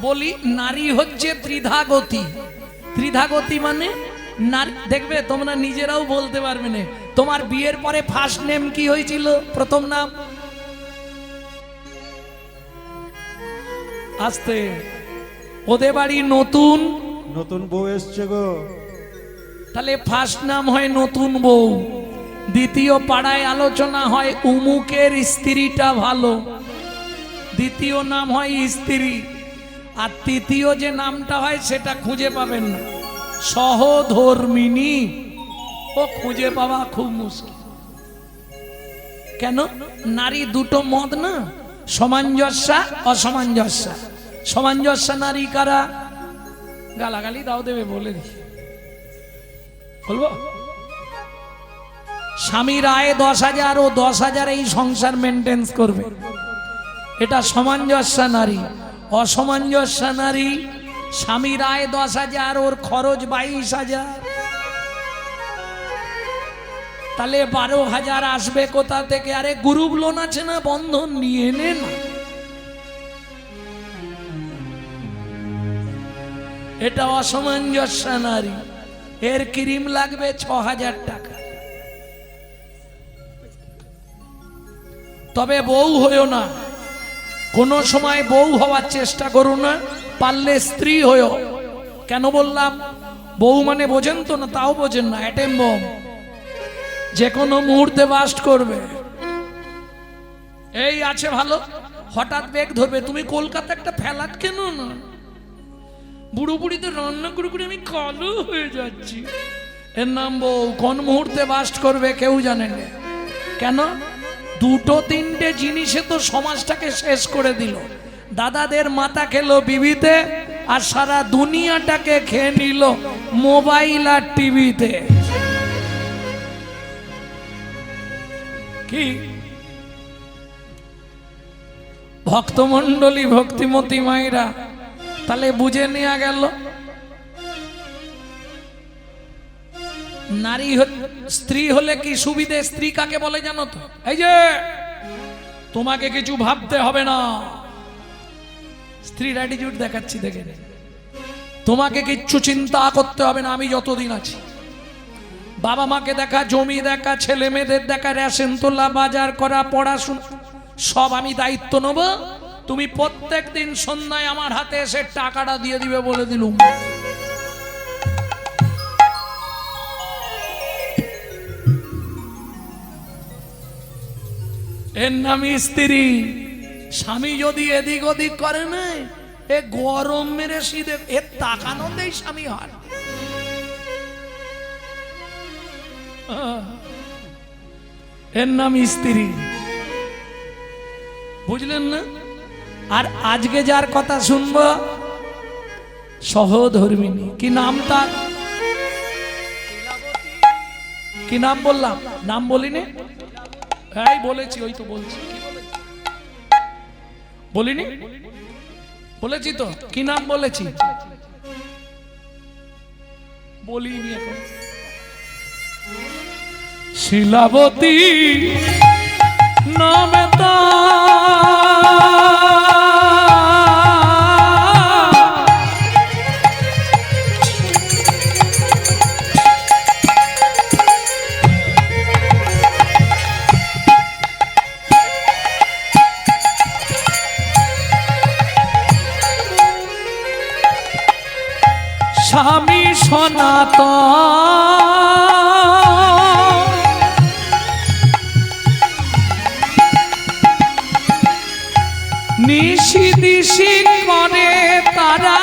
বলি নারী হচ্ছে ত্রিধাগতি। ত্রিধাগতি মানে নারী, দেখবে তোমরা নিজেরাও বলতে পারবে না। তোমার বিয়ের পরে ফার্স্ট নেম কি হয়েছিল? প্রথম নাম আস্তে, ওদের বাড়ি নতুন নতুন বউ এসছে গো। তাহলে ফার্স্ট নাম হয় নতুন বউ। দ্বিতীয় পাড়ায় আলোচনা হয় উমুকের স্ত্রীটা ভালো, দ্বিতীয় নাম হয় স্ত্রী। আর তৃতীয় যে নামটা হয় সেটা খুঁজে পাবেন না, সহধর্মিনী। ও খুঁজে পাওয়া খুব মুশকিল। কেন? নারী দুটো মত না, সামঞ্জস্যা অসামঞ্জস্যা। সামঞ্জস্যা নারী কারা? গালাগালি দাও দেবে বলে দি, বলবো? স্বামীর আয় 10,000 ও 10,000 এই সংসার মেনটেন্স করবে, এটা সামঞ্জস্য নারী। অসামঞ্জস্য নারী, স্বামীর আয় 10,000 ওর খরচ 22,000, তাহলে 12,000 আসবে কোথা থেকে? আরে গ্রুপ লোন আছে না, বন্ধন নিয়ে নে না। এটা অসামঞ্জস্য নারী। এর ক্রিম লাগবে 6,000 টাকা। তবে বউ হইও না, কোন সময় বউ হওয়ার চেষ্টা করো না, পারলে স্ত্রী হইও। কেন বললাম? বউ মানে বোঝেন তো না? তাও বোঝেন না, অ্যাটেম বম যে কোনো মুহূর্তে বাস্ট করবে। এই আছে ভালো, হঠাৎ বেগ ধরবে। তুমি কলকাতা একটা ফ্ল্যাট কেন না? বুড়ো বুড়িতে রান্না করে করে আমি কালো হয়ে যাচ্ছি। এর নাম বউ। কোন মুহূর্তে বাস্ট করবে কেউ জানে না। কেন? দুটো তিনটে জিনিসে তো সমাজটাকে শেষ করে দিল। দাদাদের মাথা খেলো বিবিতে, আর সারা দুনিয়াটাকে খেয়ে নিল মোবাইল আর টিভিতে। কি ভক্তমন্ডলী, ভক্তিমতী মায়েরা, তাহলে বুঝে নেওয়া গেল নারী স্ত্রী হলে কি সুবিধে। স্ত্রী কাকে বলে জানো তো? এই যে তোমাকে কিছু ভাবতে হবে না, স্ত্রীর অ্যাটিটিউড দেখাচ্ছি, দেখে তোমাকে কিচ্ছু চিন্তা করতে হবে না, আমি যতদিন আছি। বাবা মাকে দেখা, জমি দেখা, ছেলে মেয়েদের দেখা, রেশন তোলা, বাজার করা, পড়াশোনা, সব আমি দায়িত্ব নেব। তুমি প্রত্যেক দিন সন্ধ্যায় আমার হাতে এসে টাকাটা দিয়ে দিবে বলে দিলুম। এর নাম স্ত্রী। স্বামী যদি এদিক ওদিক করে না, এ গরম মেরে শীতে এর তাকানোতেই স্বামী হয়। এর নাম স্ত্রী, বুঝলেন না? আর আজকে যার কথা শুনবো সহধর্মিনী। কি নাম তার? কি নাম বললাম? নাম বলিনি? এই বলেছি, ওই তো বলছি। বলিনি? বলেছি তো। কি নাম বলেছি? বলিনি এখন। শিলাবতী নামে স্বামী সনাতন, নিশি দিশি করে তারা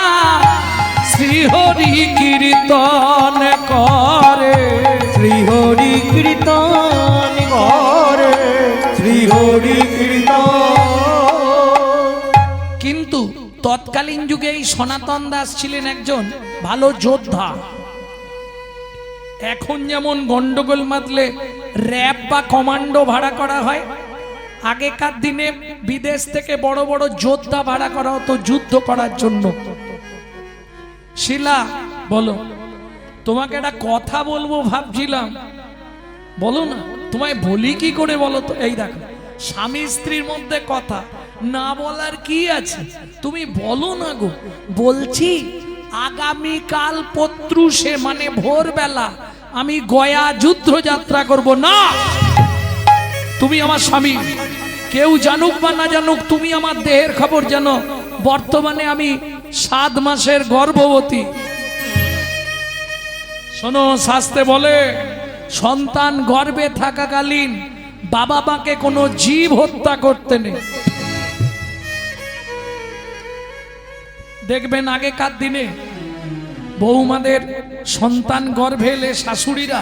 শ্রীহরি কীর্তন করে, শ্রীহরি কীর্তন করে, শ্রীহরি কীর্তন। কিন্তু তৎকালীন যুগে এই সনাতন দাস ছিলেন একজন ভালো যোদ্ধা। এখন যেমন গন্ডগোল মাতলে র্যাব বা কমান্ডো ভাড়া করা হয়, আগেকার দিনে বিদেশ থেকে বড় বড় যোদ্ধা ভাড়া করা হতো যুদ্ধ করার জন্য। শিলা বলো, তোমাকে একটা কথা বলবো ভাবছিলাম, বলো না। তোমায় বলি কি করে বলো তো? এই দেখো, স্বামী স্ত্রীর মধ্যে কথা, না বলার কি আছে, তুমি বলো না গো। বলছি আগামীকাল পত্রুষে মানে ভোরবেলা আমি গয়া যুদ্ধ যাত্রা করব। না, তুমি আমার স্বামী, কেউ জানুক বা না জানুক, তুমি আমার দেহের খবর জানো। বর্তমানে আমি 7 মাসের গর্ভবতী। শোনো, শাস্ত্রে বলে সন্তান গর্ভে থাকাকালীন বাবা মাকে কোনো জীব হত্যা করতে নেই। দেখবেন আগেকার দিনে বৌমাদের সন্তান গর্ভে এলে শাশুড়িরা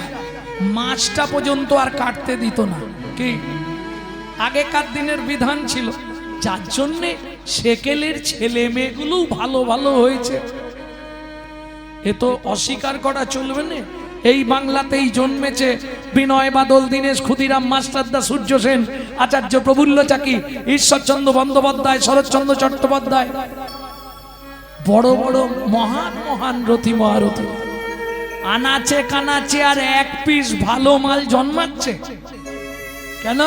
মাছটা পর্যন্ত আর কাটতে দিত না। কি আগেকার দিনের বিধান ছিল, যার জন্যে সেকেলের ছেলে মেয়েগুলো ভালো ভালো হয়েছে। এ তো অস্বীকার করা চলবে না। এই বাংলাতেই জন্মেছে বিনয় বাদল, দীনেশ ক্ষুদিরাম, মাস্টারদা, সূর্য সেন, আচার্য প্রফুল্ল চাকি, ঈশ্বরচন্দ্র বন্দ্যোপাধ্যায়, শরৎচন্দ্র চট্টোপাধ্যায়, বড় বড় মহান মহান রথী মহারথী। আনাচে কানাচে আর এক পিস ভালো মাল জন্মাচ্ছে কেন?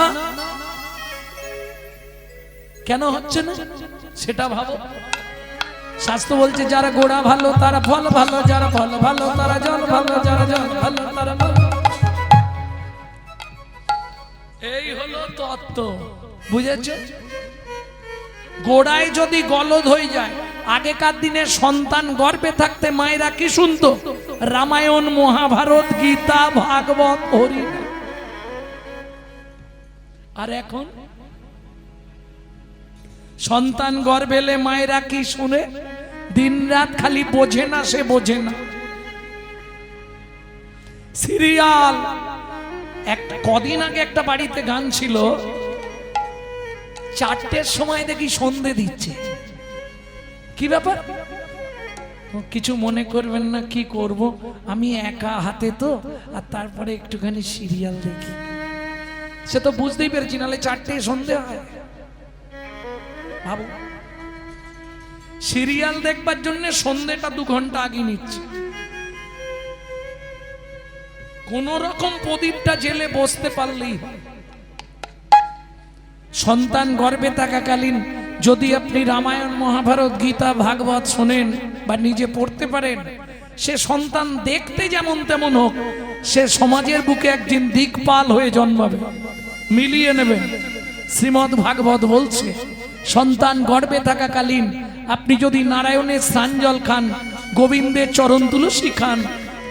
কেন হচ্ছে না সেটা ভাবো। শাস্ত্র বলছে যারা গোড়া ভালো তারা ফল ভালো, যারা ফল ভালো তারা জল ভালো, যারা জল ভালো তারা ভালো। এই হলো তত্ত্ব, বুঝেছ? গোড়ায় যদি গলদ হয়ে যায়, আগেকার দিনে সন্তান গর্ভে থাকতে মায়েরা কি শুনতো? রামায়ণ, মহাভারত, গীতা, ভাগবত, হরি। আর এখন সন্তান গর্ভে এলে মায়েরা কি শুনে? দিনরাত খালি বোঝে না, সে বোঝে না। সিরিয়াল। কদিন আগে একটা বাড়িতে গান ছিল, 4টের সময় দেখি সন্ধে দিচ্ছে। কি ব্যাপার? কিছু মনে করবেন না, কি করব, আমি একা হাতে তো, আর তারপরে একটুখানি সিরিয়াল দেখি। সে তো বুঝতেই পেরেছি, নাহলে 4টে সন্ধে হয়। ভাবো, সিরিয়াল দেখবার জন্য সন্ধেটা 2 ঘন্টা আগে নিচ্ছে। কোন রকম প্রদীপটা জেলে বসতে পারলেই। সন্তান গর্ভে থাকাকালীন যদি আপনি রামায়ণ, মহাভারত, গীতা, ভাগবত শোনেন বা নিজে পড়তে পারেন, সে সন্তান দেখতে যেমন তেমন হোক, সে সমাজের বুকে একদিন দিকপাল হয়ে জন্মাবে। মিলিয়ে নেবেন। শ্রীমদ্ ভাগবত বলছে, সন্তান গর্ভে থাকাকালীন আপনি যদি নারায়ণের স্নানজল খান, গোবিন্দের চরণ তুলসী খান,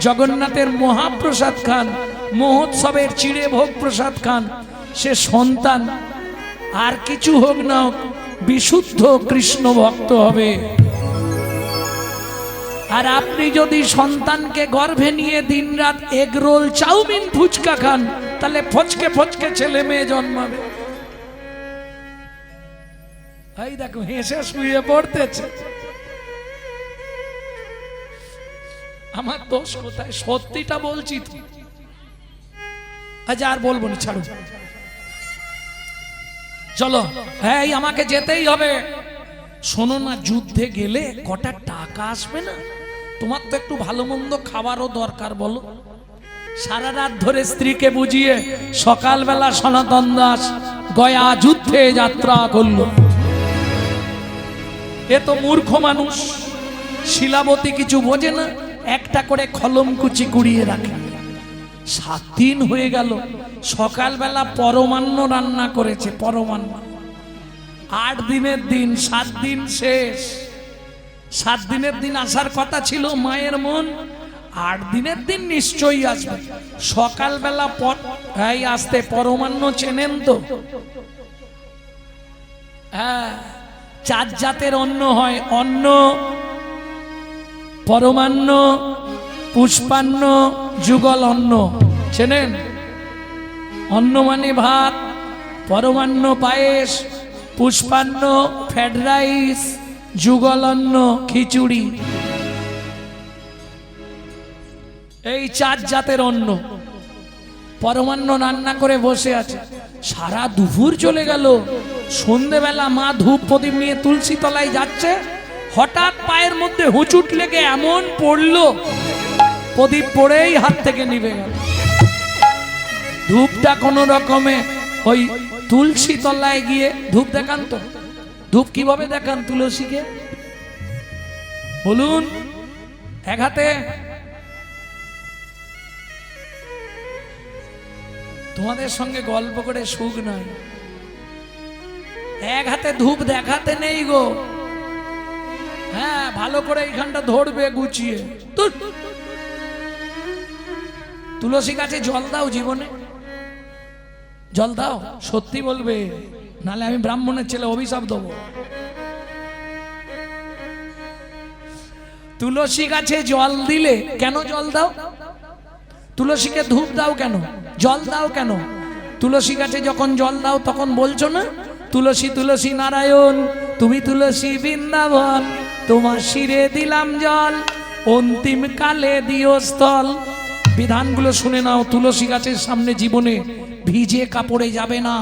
জগন্নাথের মহাপ্রসাদ খান, মহোৎসবের চিড়ে ভোগ প্রসাদ খান, সে সন্তান আর কিছু হোক না হোক বিশুদ্ধ কৃষ্ণ ভক্ত হবে। আর আপনি যদি সন্তানকে গর্ভে নিয়ে দিনরাত এগরোল, চাউমিন, ফুচকা খান, তাহলে ফচকে ফচকে ছেলে মেয়ে জন্মাবে। এই দেখো, হেসে শুয়ে পড়তেছে। আমার দোষ কোথায়? সত্যিটা বলছি তো। আজ আর বলবো না, ছাড়ো। চলো, হ্যাঁ, আমাকে যেতেই হবে। শোনো না, যুদ্ধে গেলে কটা টাকা আসবে না? তোমার তো একটু ভালো মন্দ খাবারও দরকার, বলো। সারা রাত ধরে স্ত্রীকে বুঝিয়ে সকালবেলা সনাতন দাস গয়া যুদ্ধে যাত্রা করলো। এ তো মূর্খ মানুষ, শিলাবতী কিছু বোঝে না, একটা করে কলম কুচি কুড়িয়ে রাখে। 7 দিন হয়ে গেল, সকালবেলা পরমান্ন রান্না করেছে, পরমান্ন। 8 দিনের দিন, 7 দিন শেষ। 7 দিনের দিন আসার কথা ছিল মায়ের মন, 8 দিনের দিন নিশ্চয়ই আসবে। সকালবেলা এই আসতে পরমান্ন চেনেন তো? হ্যাঁ, 4 জাতের অন্ন হয়। অন্ন, পরমান্ন, পুষ্পান্ন, যুগল অন্ন। চেনেন? অন্ন মানে ভাত, পরমান্ন পায়েস, পুষ্পান্ন ফ্রাইড রাইস, যুগল অন্ন খিচুড়ি। এই 4 জাতের অন্ন। পরমান্ন রান্না করে বসে আছে। সারা দুপুর চলে গেল। সন্ধেবেলা মা ধূপ প্রদীপ নিয়ে তুলসী তলায় যাচ্ছে, হঠাৎ পায়ের মধ্যে হুচুট লেগে এমন পড়লো, প্রদীপ পড়েই হাত থেকে নিভে গেল। ধূপটা কোন রকমে ওই তুলসী তলায় গিয়ে ধূপ দেখান তো, ধূপ কিভাবে দেখান তুলসীকে বলুন? এক হাতে। তোমাদের সঙ্গে গল্প করে সুখ নয়, এক হাতে ধূপ দেখাতে নেই গো। হ্যাঁ, ভালো করে এইখানটা ধরবে গুছিয়ে। তুলসী গাছে জল দাও, জীবনে জল দাও, সত্যি বলবে, নালে আমি ব্রাহ্মণের ছেলে অভিশাপ দেবো। তুলসী গাছে জল দিলে কেন জল দাও? তুলসীকে ধূপ দাও কেন, জল দাও কেন? তুলসী গাছে যখন জল দাও তখন বলছো না, তুলসী তুলসী নারায়ণ, তুমি তুলসী বৃন্দাবন, তোমার শিরে দিলাম জল, অন্তিম কালে দিও স্থল। বিধানগুলো শুনে নাও। তুলসী গাছের সামনে জীবনে ভিজে কাপড়ে যাবে না।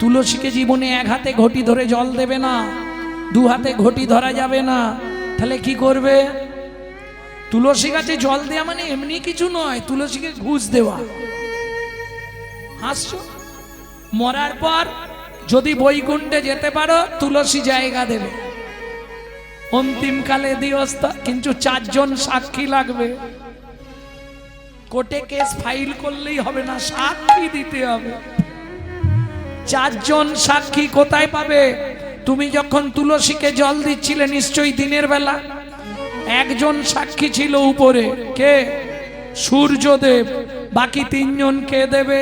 তুলসীকে জীবনে এক হাতে ঘটি ধরে জল দেবে না, দু হাতে ঘটি ধরা যাবে না। তাহলে কি করবে? তুলসী গাছে জল দেওয়া মানে এমনি কিছু নয়, তুলসীকে ঘুষ দেওয়া। হাসছো? মরার পর যদি বৈকুণ্ঠে যেতে পারো, তুলসী জায়গা দেবে। অন্তিমকালে দিওস্তা, কিন্তু 4 জন সাক্ষী লাগবে। কোর্টে কেস ফাইল করলেই হবে না, সাক্ষী দিতে হবে। 4 জন সাক্ষী কোথায় পাবে? তুমি যখন তুলসীকে জল দিচ্ছিলে নিশ্চয়ই দিনের বেলা, একজন সাক্ষী ছিল উপরে, কে? সূর্যদেব। বাকি 3 জন কে দেবে?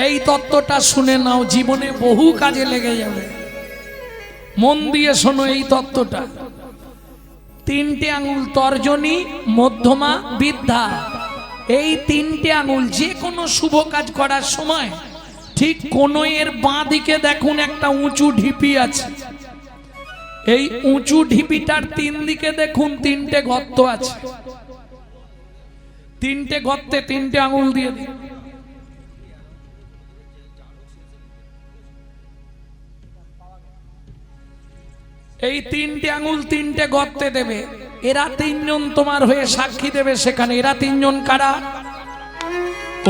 এই তত্ত্বটা শুনে নাও, জীবনে বহু কাজে লেগে যাবে। মন দিয়ে শোনো এই তত্ত্বটা। 3টে আঙুল, তর্জনী, মধ্যমা, বৃদ্ধা, এই 3টে আঙুল যে কোনো শুভ কাজ করার সময় ঠিক কোণের বাঁ দিকে দেখুন একটা উঁচু ঢিপি আছে। এই উঁচু ঢিপিটার 3 দিকে দেখুন 3টে গর্ত আছে। 3টে গর্তে 3টে আঙুল দিয়ে দিন। এই 3টে আঙুল 3টে গর্তে দেবে। এরা 3 জন তোমার হয়ে সাক্ষী দেবে সেখানে। এরা 3 জন কারা?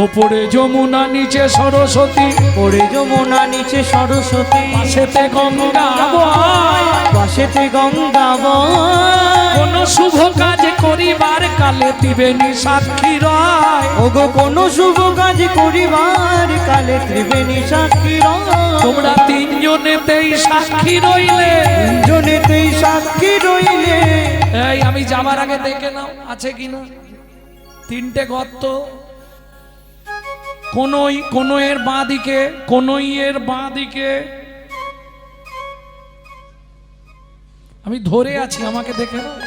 ওপরে যমুনা, নিচে সরস্বতী, ওরে যমুনা নিচে সরস্বতী, পাশেতে গঙ্গা বয়, পাশেতে গঙ্গা বয়। কোন শুভ কাজ করিবার কালে ত্রিবেণী সাক্ষী রয়। ওগো কোন শুভ কাজ করিবার কালে ত্রিবেণী সাক্ষী রয়। তোমরা 3 জনেতেই সাক্ষী রইলে, 3 জনেতেই সাক্ষী রইলে। এই আমি যাবার আগে দেখে নাও আছে কিনা। 3টে গর্ত, কোনয়ের বাঁ দিকে, কোনইয়ের বাঁ দিকে। আমি ধরে আছি, আমাকে দেখে নাও।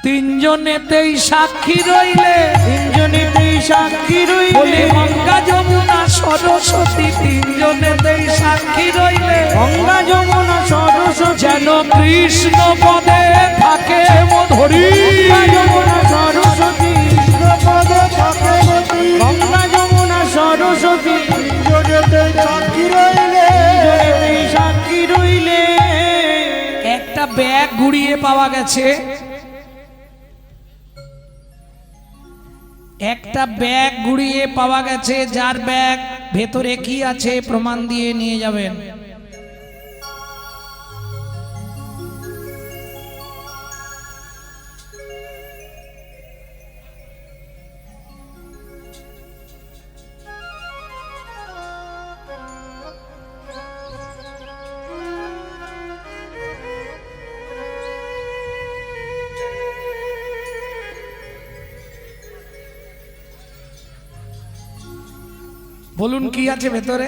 3 জনেতেই সাক্ষী রইলে, 3 জনেতেই সাক্ষী রইলে। বলে গঙ্গা যমুনা সরস্বতী, 3 জনেতেই সাক্ষী রইলে। গঙ্গা যমুনা সরস্বতী, যেন কৃষ্ণ পদে থাকে মধুরী। গঙ্গা যমুনা সরস্বতী, কৃষ্ণ পদে থাকে মধুরী। গঙ্গা যমুনা সরস্বতী, 3 জনেতেই সাক্ষী রইলে, 3 জনেতেই সাক্ষী রইলে। একটা ব্যাগ ঘুরিয়ে পাওয়া গেছে, একটা ব্যাগ ঘুরিয়ে পাওয়া গেছে। যার ব্যাগ ভেতরে কি আছে প্রমাণ দিয়ে নিয়ে যাবেন। বলুন কি আছে ভেতরে?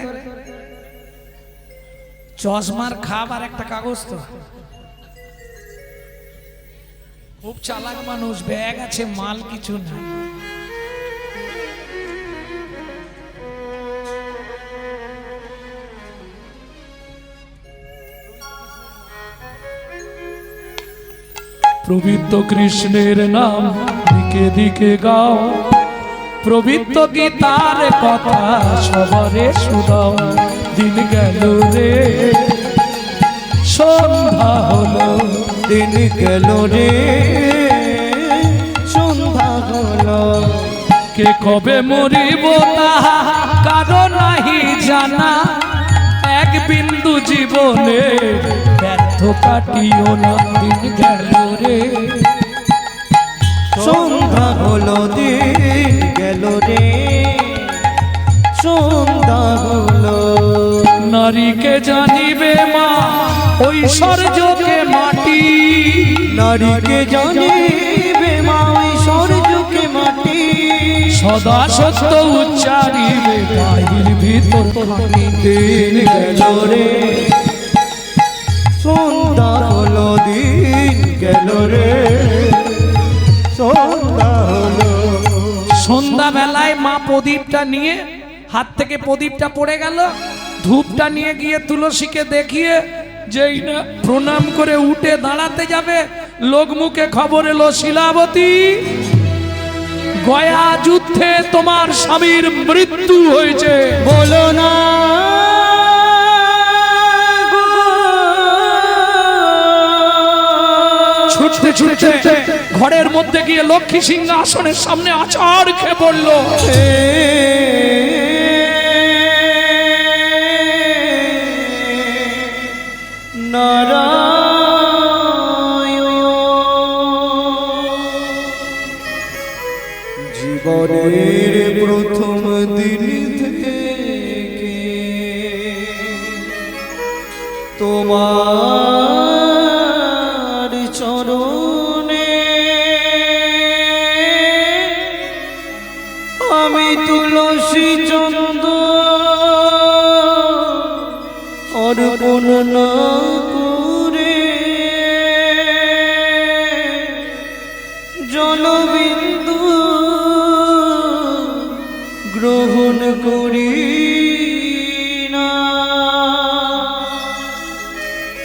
চশমার খাপ আর একটা কাগজ। তো খুব চালাক মানুষ, ব্যাগ আছে, মাল কিছু নাই। পবিত্র কৃষ্ণের নাম দিকে দিকে গাও, পবিত্র গীতার কথা সবারে শুধাও। দিন গেল রে, সন্ধ্যা হলো, দিন গেল রে, সন্ধ্যা হলো। কে কবে মরিব তাহা কারো নাহি জানা। বিন্দু জীবনে ব্যর্থ কাটিও না দিন গেল রে। সন্ধ্যা হলো দিন গেল রে, সন্ধ্যা হলো। নারীকে জানিবে মা ঐশ্বর্যকে মাটি, নারীকে জানিবে মা ঐশ্বর্যকে মাটি। সদা সত্য উচ্চারিবে বাহির ভিতর খানি। দিন গেল রে, সন্ধ্যা হলো দিন গেল রে, সন্ধ্যা হলো। সন্ধ্যা বেলায় মা প্রদীপটা নিয়ে, হাত থেকে প্রদীপটা পড়ে গেল, ধূপটা নিয়ে গিয়ে তুলসীকে দেখিয়ে যেই না প্রণাম করে উঠে দাঁড়াতে যাবে, লোক মুখে খবর এলো শিলাবতী গয়া যুদ্ধে তোমার স্বামীর মৃত্যু হয়েছে। বলো না ছুটতে ছুটতে ঘরের মধ্যে গিয়ে লক্ষ্মী সিংহাসনের সামনে আছাড় খেয়ে পড়লো। জীবনের প্রথম দিন থেকে তোমার চরণে আমি তুলসী চন্দ্র অর্পণ না করে জলবিন্দু গ্রহণ করি না,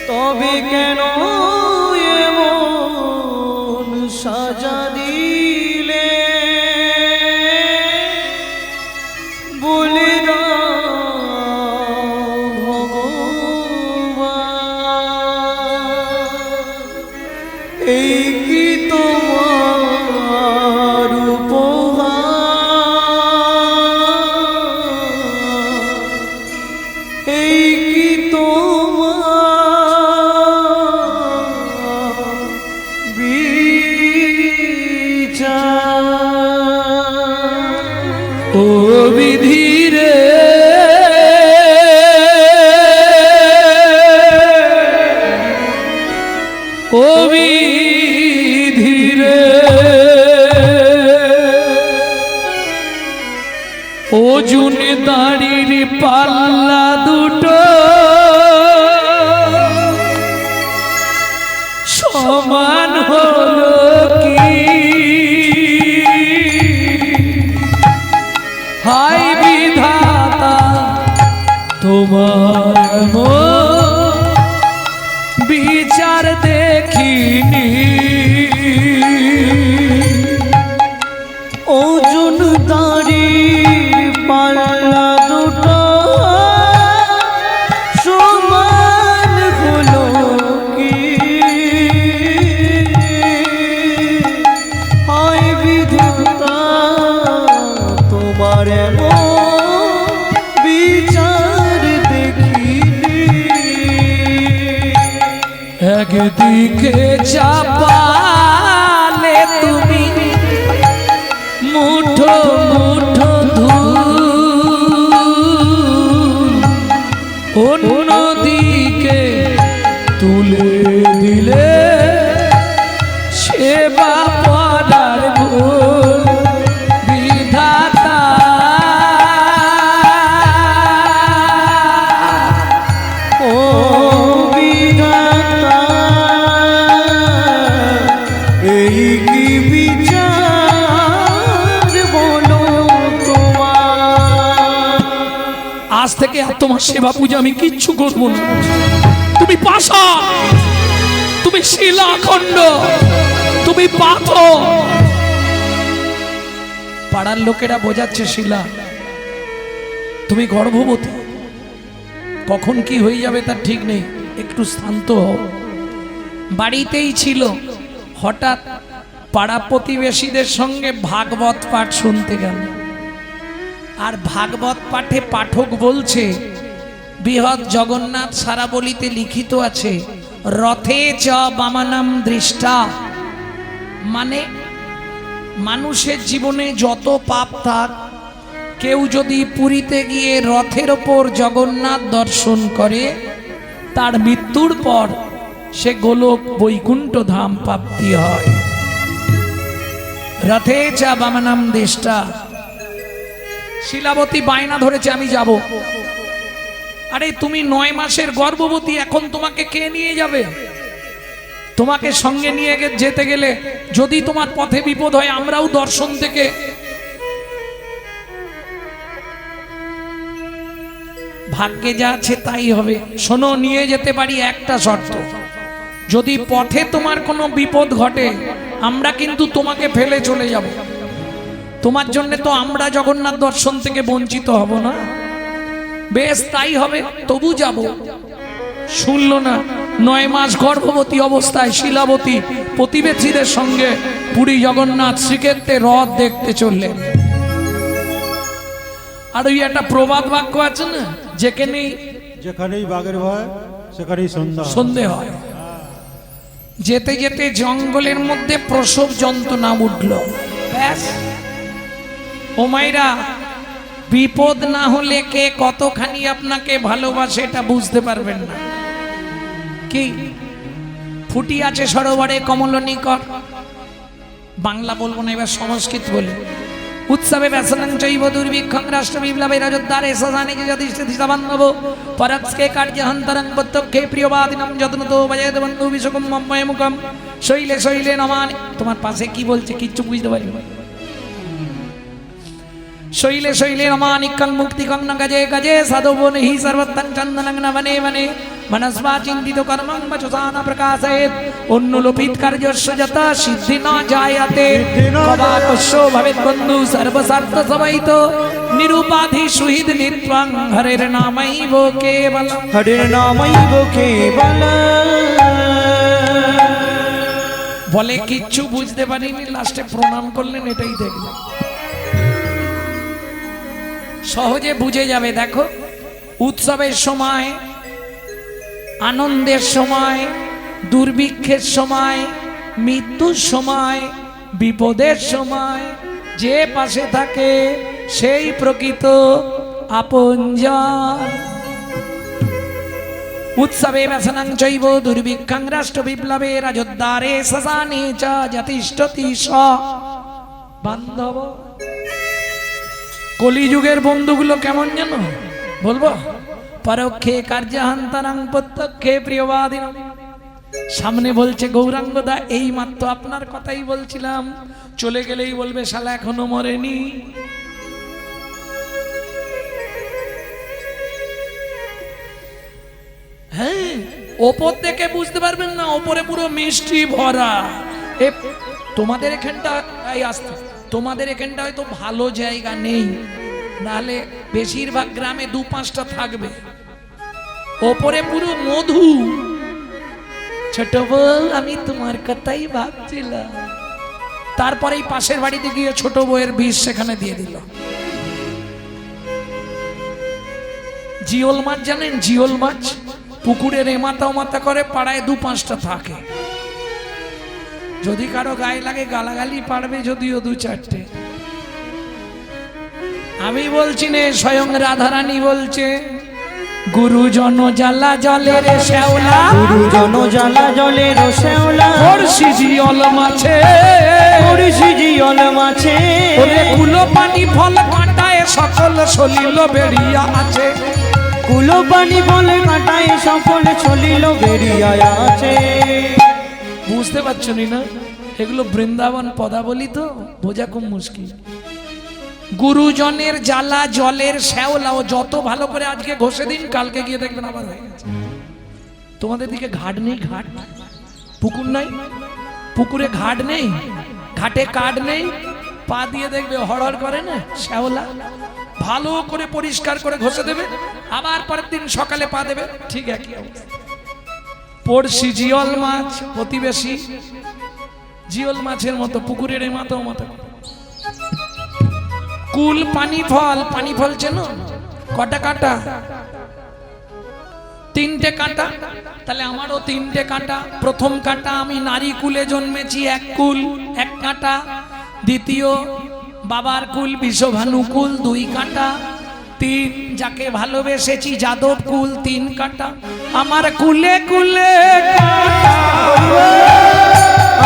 তবে কেন এমন সাজা দিলে বলে দাও ভগবান। এই কি তোমার উপহার, এই কি তোমার বিচার। ও বিধি রে ও বিধি রে, ও জুন দাড়ির পাল্লা দুটো সমান হলো কি? হাই বিধাতা তোমার বিচার দেখিনি। ওজন দাড়ির পাল্লা দুটো সমান হলো কি? হায় বিধাতা তোমার বিচার দেখিনি। একদিকে চাপালে তুমি মুঠো মুঠো ধূল, অন্যদিকে তুলে দিলে সেবা করার ভুল। বিধাতা ও বিধাতা এই কি বিচার বলো তোমার। আজ থেকে আর তোমার সেবা পূজা আমি কিচ্ছু করবো না। তুমি পাষা, তুমি শিলাখণ্ড, তুমি পাথর। পাড়ার লোকেরা বোঝাচ্ছে শিলা তুমি গর্ভবতী, কখন কি হয়ে যাবে তার ঠিক নেই, একটু শান্ত হও। বাড়িতেই ছিল, হঠাৎ পাড়া প্রতিবেশীদের সঙ্গে ভাগবত পাঠ শুনতে গেল। আর ভাগবত পাঠে পাঠক বলছে বৃহৎ জগন্নাথ সারাবলিতে লিখিত আছে, রথে চ বামানাম দৃষ্টা, মানে মানুষের জীবনে যত পাপ থাক, কেউ যদি পুরীতে গিয়ে রথের ওপর জগন্নাথ দর্শন করে, তার মৃত্যুর পর সে গোলক বৈকুণ্ঠ ধাম প্রাপ্তি হয়। রথে চা বামানাম দৃষ্টা। শিলাবতী বায়না ধরেছে আমি যাব। আরে তুমি 9 মাসের গর্ভবতী, এখন তোমাকে কে নিয়ে যাবে? তোমাকে সঙ্গে নিয়ে যেতে গেলে যদি তোমার পথে বিপদ হয়, আমরাও দর্শন থেকে ভাগ্যে যা আছে তাই হবে। শোনো, নিয়ে যেতে পারি একটা শর্ত, যদি পথে তোমার কোনো বিপদ ঘটে, আমরা কিন্তু তোমাকে ফেলে চলে যাব। তোমার জন্য তো আমরা জগন্নাথ দর্শন থেকে বঞ্চিত হব না। বেশ তাই হবে, তবু যাব। শুনল না, 9 মাস গর্ভবতী অবস্থায় শিলাবতী প্রতিবেশীদের সঙ্গে পুরী জগন্নাথ শ্রীক্ষেত্রে রথ দেখতে চললেন। আর ওই একটা প্রবাদ বাক্য আছে না, যেখানেই বাঘের ভয় সেখানেই সন্ধে হয়। যেতে যেতে জঙ্গলের মধ্যে প্রসব যন্ত্রণা উঠল। ব্যাস, ও মাইরা, বিপদ না হলে কে কতখানি আপনাকে ভালোবাসে এটা বুঝতে পারবেন না। কি ফুটি আছে সরোবরে কমলনিকর, বাংলা বলবো না, এবার সংস্কৃত বলি। উৎসবে ব্যসনং চৈব দুর্ভিক্ষং রাষ্ট্র বিপ্লবে রাজোদ্ধারে সজানে যদিষ্ঠিতা বান্ধব পরক্ষে কার্যহন্তরং প্রত্যক্ষে প্রিয়বাদিনম যত্নতো বজেদ বন্ধু বিশ্বকম মম্ময় মুখম শৈলে শৈলে নমানি। তোমার পাশে কি বলছে কিচ্ছু বুঝতে পারি না। শৈলে শৈলে নমানিকং মুক্তিকং ন গজে গজে সাধবন হি সর্বত্তং চন্দনং ন বনে বনে মনস্বা চিন্তিত কর্মং বচসান প্রকাশয়েত উন্নুলোপিত কার্যস্য যত সিদ্ধি ন জায়তে কবাকস্য ভবেৎ বন্ধু সর্বস্বার্থ সবাইত নিরুপাধি সুহৃদ নিত্যং হরের নামৈব কেবলম। হরের নামৈব কেবলম। বলে কিচ্ছু বুঝতে পারিনি, লাস্টে প্রণাম করলেন, এটাই দেখলেন। সহজে বুঝে যাবে। দেখো, উৎসবের সময়, আনন্দের সময়, দুর্ভিক্ষের সময়, মৃত্যুর সময়, বিপদের সময় যে পাশে থাকে সেই প্রকৃত আপনজন। উৎসবে ব্যসনং চৈব দুর্ভিক্ষং রাষ্ট্র বিপ্লবে রাজোদ্ধারে শ্মশানে চ যতিষ্ঠতি স বান্ধব। কলিযুগের বন্ধুগুলো কেমন জানো বলবো? পরোক্ষে কার্যহন্তরং প্রত্যক্ষে প্রিয়বাদিন। সামনে বলছে গৌরাঙ্গদা, এই মাত্র আপনার কথাই বলছিলাম, চলে গেলেই বলবে শালা এখনো মরেনি। হ্যাঁ, ওপর থেকে বুঝতে পারবেন না, ওপরে পুরো মিষ্টি ভরা। তোমাদের এখানটা আসতে, তোমাদের এখানটা হয়তো ভালো জায়গা নেই, নাহলে বেশিরভাগ গ্রামে 2-5টা থাকবে। ওপরে পুরো মধু। ছোট বউ, আমি তোমার কথাই ভাবছিলাম। তারপরে এই পাশের বাড়িতে গিয়ে ছোট বউয়ের বিষ সেখানে দিয়ে দিল। জিওল মাছ জানেন? জিওল মাছ পুকুরের এমাতা ওমাতা করে, পাড়ায় 2-5টা থাকে। যদি কারো গায়ে লাগে গালাগালি পারবে, যদিও 2-4টে। আমি বলছি না, স্বয়ং রাধারানী বলছে, গুরুজন জ্বালা জলের শ্যাওলা, গুরুজন জ্বালা জলের শ্যাওলা, বর্ষি জিয়ল মাছে, বর্ষি জিয়ল মাছে, ওরে কুলো পানি ফল কাঁটায় সকল সলিল বেরিয়া আছে। কুলো পানি ফল কাঁটায় সকল সলিল বেরিয়া আছে। বুঝতে পারছো না? এগুলো বৃন্দাবন পদাবলী, তো বোঝা খুব মুশকিল। গুরুজনের জ্বালা জলের শ্যাওলা, ও যত ভালো করে আজকে ঘষে দিন, কালকে গিয়ে দেখবেন আবার হয়ে গেছে। তোমাদের দিকে ঘাট নেই? ঘাট, পুকুর নাই? পুকুরে ঘাট নেই, ঘাটে কাঠ নেই, পা দিয়ে দেখবে হড়হড় করে না শ্যাওলা। ভালো করে পরিষ্কার করে ঘষে দেবে, আবার পরের দিন সকালে পা দেবে, ঠিক একই অবস্থা। পড়শি জিওল মাছ, প্রতিবেশী জিওল মাছের মতো, পুকুরের এই মাথা মাথা। কুল পানি ফল, পানি ফল চেনো? কটা কাটা? তিনটে কাঁটা, তাহলে আমারও তিনটে কাঁটা। প্রথম কাঁটা, আমি নারী কুলে জন্মেছি, এক কুল এক কাঁটা। দ্বিতীয়, বাবার কুল বিষভানুকুল, 2 কাঁটা। 3, যাকে ভালোবেসেছি যাদব কুল, 3 কাঁটা। আমার কুলে কুলে কাঁটা,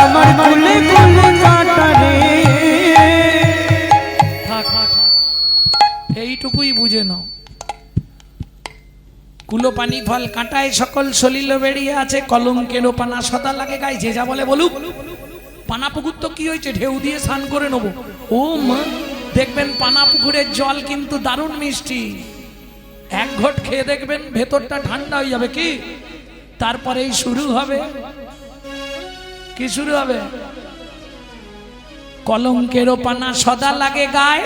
আমার কুলে কুলে কাঁটা রে। এইটুকুই বুঝে নাও। কুলো পানি ফল কাঁটায় সকল সলিল বেরিয়ে আছে, কলঙ্কেরও পানা সদা লাগে গায়ে। যে যা বলে বলুক, পানা পুকুর তো কি হয়েছে, ঢেউ দিয়ে স্নান করে নেবো। ও মা, দেখবেন পানা পুকুরের জল কিন্তু দারুণ মিষ্টি। 1 ঘট খেয়ে দেখবেন ভেতরটা ঠান্ডা হয়ে যাবে। কি তারপরেই শুরু হবে, কি শুরু হবে? কলঙ্কেরও পানা সদা লাগে গায়ে,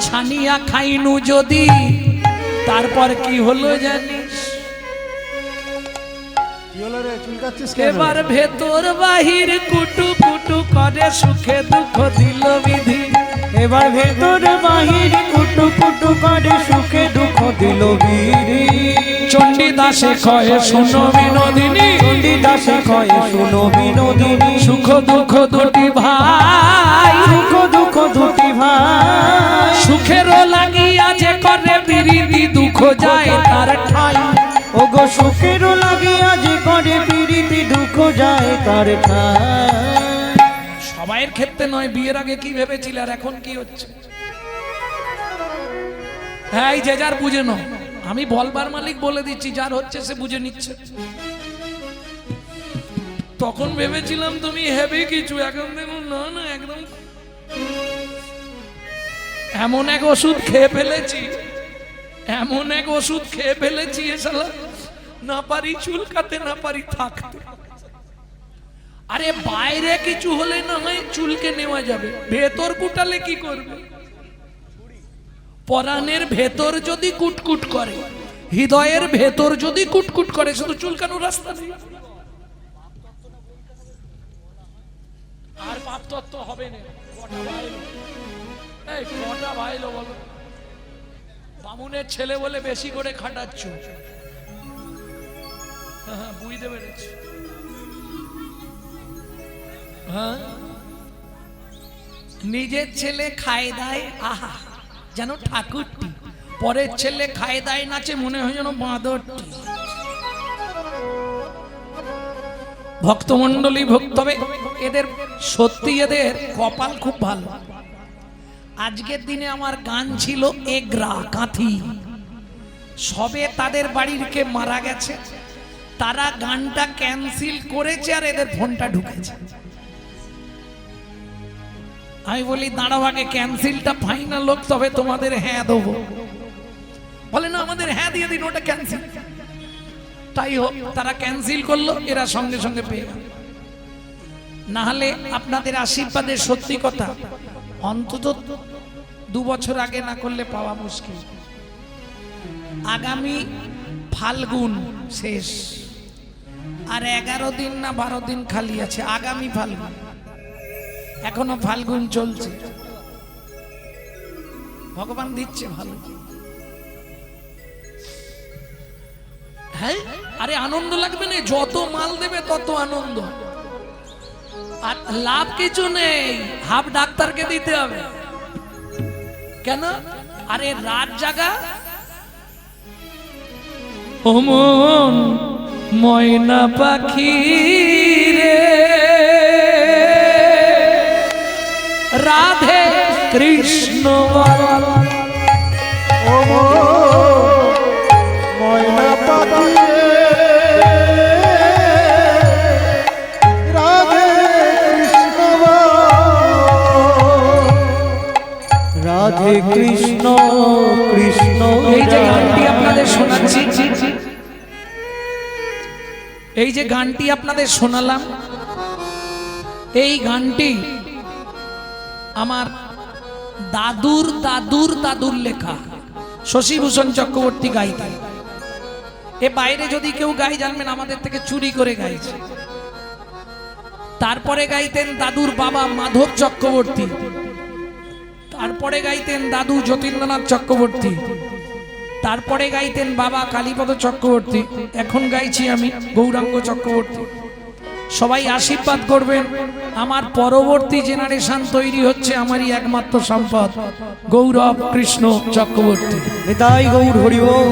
ছানিয়া খাইনু যদি। তারপর কি হলো জানিস? এবার ভেতর বাহির কুটু কুটু করে, সুখে দুঃখ দিল বিধি। এবার ভেতর বাহির কুটু কুটু করে, সুখে দুঃখ দিল বিধি। চণ্ডীদাসে কয়ে শুনো বিনোদিনী, চণ্ডীদাসে কয়ে শুনো বিনোদিনী। সুখ দুঃখ দুটি ভাই, সুখ দুঃখ দুটি ভাই। সুখেরও লাগিয়া যে করে বিরীতি, দুঃখ যায় তার ঠাই। ওগো সুখেরও লাগিয়া যে করে প্রীতি, দুঃখ যায় তার ঠাই। সবাইয়ের ক্ষেত্রে নয়, বিয়ের আগে কি ভেবেছিলে আর এখন কি হচ্ছে? হ্যাঁ, এই যে যার বুঝে নাও। আমি বলবার মালিক বলে দিচ্ছি, যার হচ্ছে সে বুঝে নিচ্ছে। তখন ভেবেছিলাম তুমি হেবে কিছু, এখন দেখুন না না, একদম এমন এক ওষুধ খেয়ে ফেলেছি, এমন এক ওষুধ খেয়ে ফেলেছি, এ শালা না পারি চুলকাতে, না পারি থাকতে। আরে বাইরে কিছু হলে না হয় চুলকে নেওয়া যাবে, ভেতর কুটালে কি করবে? পরাণের ভেতর যদি কুটকুট করে, হৃদয়ের ভেতর যদি কুটকুট করে, শুধু চুলকানোর রাস্তা নেই। আর পাপ তত্ত্ব হবে না। কটা বাইলো, এই কটা বাইলো বলো? বামুনের ছেলে বলে বেশি করে খাটাচ্ছ। হ্যাঁ, বুঝতে পেরেছি। হ্যাঁ, নিজের ছেলে খায় দায়, আহা যেন ঠাকুরটি। পরের ছেলে খায় দায় নাচে, মনে হয় যেন বাঁদরটি। ভক্তমন্ডলী ভক্তবে এদের সত্যি, এদের কপাল খুব ভালো। আজকের দিনে আমার গান ছিল এগরা কাঁথি, সবে তাদের বাড়ির কে মারা গেছে, তারা গানটা ক্যান্সেল করেছে আর এদের ফোনটা ঢুকেছে। আমি বলি দাঁড়াও, আগে ক্যান্সেলটা ফাইনাল হোক, তবে তোমাদের হ্যাঁ দেবো। বলে না, আমাদের হ্যাঁ দিয়ে দিন, ওটা ক্যান্সেল। তাই হোক, তারা ক্যান্সেল করলো, এরা সঙ্গে সঙ্গে পেয়ে গেল। না হলে আপনাদের আশীর্বাদে, সত্যি কথা, অন্তত 2 বছর আগে না করলে পাওয়া মুশকিল। আগামী ফাল্গুন শেষ, আর 11 দিন না 12 দিন খালি আছে। আগামী ফাল্গুন, এখনো ফাল্গুন চলছে। ভগবান দিচ্ছে ভালো। হ্যাঁ, আরে আনন্দ লাগবে না, যত মাল দেবে তত আনন্দ। আর লাভ কিছু নেই, হাফ ডাক্তারকে দিতে হবে। কেন? আরে রাত জাগা ওমন ময়না পাখি রে, রাধে কৃষ্ণ ময়না পাখি, রাধে কৃষ্ণ, রাধে কৃষ্ণ কৃষ্ণ। এই যে গানটি আপনাদের শোনাচ্ছি, এই যে গানটি আপনাদের শোনালাম, এই গানটি আমার দাদুর দাদুর দাদুর লেখা। শশীভূষণ চক্রবর্তী গাইতেন। এ বাইরে যদি কেউ গাই, জানবেন আমাদের থেকে চুরি করে গাইছে। তারপরে গাইতেন দাদুর বাবা মাধব চক্রবর্তী, তারপরে গাইতেন দাদু যতীন্দ্রনাথ চক্রবর্তী, তারপরে গাইতেন বাবা কালীপদ চক্রবর্তী, এখন গাইছি আমি গৌরাঙ্গ চক্রবর্তী। সবাই আশীর্বাদ করবেন, আমার পরবর্তী জেনারেশন তৈরি হচ্ছে আমারই একমাত্র সম্পদ গৌরব কৃষ্ণ চক্রবর্তী। নিতাই গৌর হরি বল।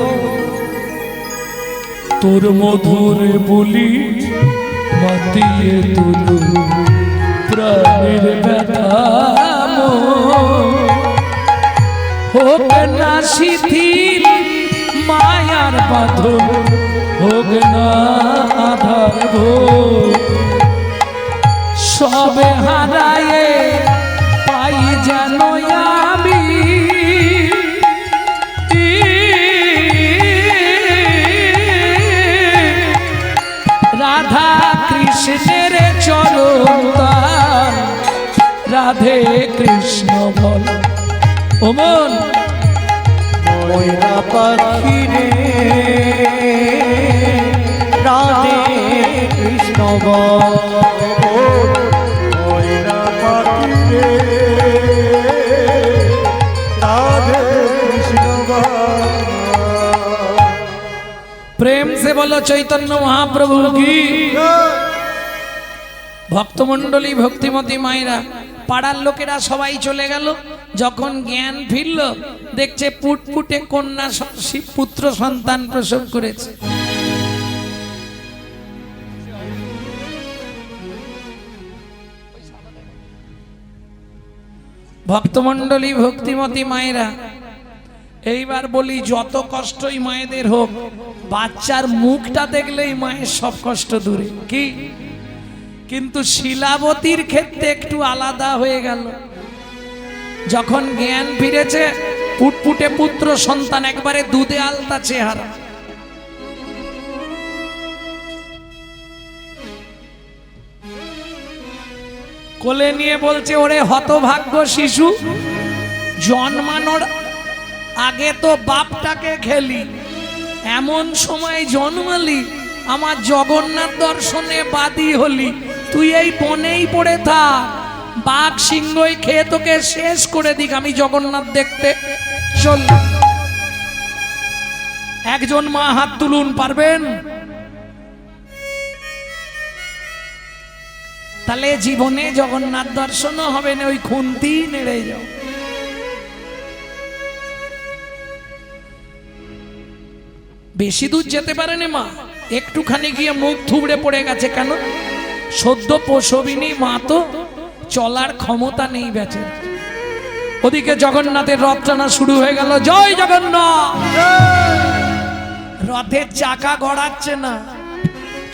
তোর মধুর বলি মাতিয়ে তুলু প্রাণের ব্যথা হোক না শিথিল মায়ার বাঁধন, হোক না আধার ভোগ, সবে হারায়ে পাই যেন আমি রাধা কৃষ্ণের চরণ তার, রাধে কৃষ্ণ বল। ও মন ময়না পাখি রে রাধে কৃষ্ণ বল। ময়না পাখি রে রাধে কৃষ্ণ বল। प्रेम से बोलो चैतन्य महाप्रभु की। ভক্তমণ্ডলী ভক্তিমতী মায়েরা, পাড়ার লোকেরা সবাই চলে গেল। যখন জ্ঞান ফিরল দেখছে পুটপুটে কন্যা পুত্র সন্তান প্রসব করেছে। ভক্তমণ্ডলী ভক্তিমতী মায়েরা, এইবার বলি যত কষ্টই মায়েদের হোক, বাচ্চার মুখটা দেখলেই মায়ের সব কষ্ট দূরে কি। কিন্তু শিলাবতীর ক্ষেত্রে একটু আলাদা হয়ে গেল। যখন জ্ঞান ফিরেছে, পুটপুটে পুত্র সন্তান, একবারে দুধে আলতা চেহারা। কোলে নিয়ে বলছে, ওরে হতভাগ্য শিশু, জন্মানোর আগে তো বাপটাকে খেলি, এমন সময় জন্মালি, আমার জগন্নাথ দর্শনে বাদী হলি, তুই এই বনেই পড়ে থাক, বাঘ সিংহই খেয়ে তোকে শেষ করে দিক, আমি জগন্নাথ দেখতে চল। একজন মা হাত তুলুন, পারবেন? তাহলে জীবনে জগন্নাথ দর্শনও হবে না, ওই খুন্তি নেড়ে যাও। বেশি দূর যেতে পারেনি মা, একটুখানি গিয়ে মুখ থুবড়ে পড়ে গেছে। কেন? সদ্য প্রসবিনী মা তো, চলার ক্ষমতা নেই বেঁচে। ওদিকে জগন্নাথের রথ টানা শুরু হয়ে গেল। জয় জগন্নাথ। রথের চাকা গড়াচ্ছে না,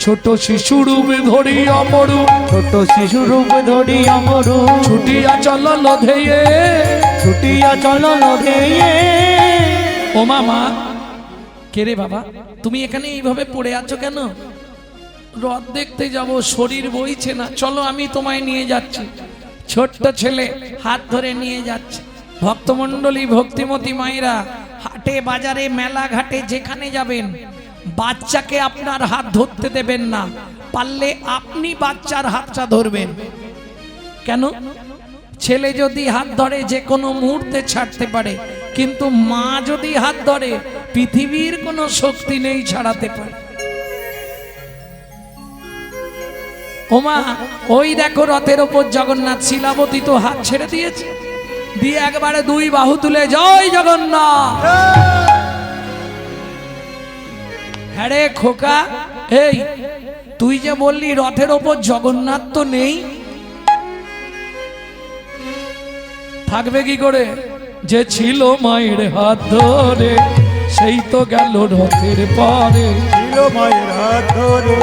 ছোট শিশু রূপে ধরি অমরু, ছোট শিশু রূপ ধরি অমরু, ছুটিয়া চল লধেয়ে, ছুটিয়া চল লধেয়ে। ও মামা, কে রে বাবা, তুমি এখানে এইভাবে পড়ে আছো কেন? রথ দেখতে যাব, শরীর বইছে না, চলো আমি তোমায় নিয়ে যাচ্ছি। ছোট্ট ছেলে হাত ধরে নিয়ে যাচ্ছে। ভক্তমণ্ডলী ভক্তিমতী মায়েরা, হাটে বাজারে মেলা ঘাটে যেখানে যাবেন, বাচ্চাকে আপনার হাত ধরতে দেবেন না, পারলে আপনি বাচ্চার হাতটা ধরবেন। কেন? ছেলে যদি হাত ধরে যে কোনো মুহূর্তে ছাড়তে পারে, কিন্তু মা যদি হাত ধরে পৃথিবীর কোনো শক্তি নেই ছাড়াতে পারে। ওমা, ওই দেখো রথের ওপর জগন্নাথ, শিলাবতী তো হাত ছেড়ে দিয়েছে, দিয়ে একবারে দুই বাহু তুলে জয় জগন্নাথ। হ্যাঁ রে খোকা, এই তুই যে বললি রথের ওপর জগন্নাথ তো নেই, থাকবে কি করে? যে ছিল মায়ের হাত ধরে, সেই তো গেল রথের পরে, ছিল মায়ের হাত ধরে,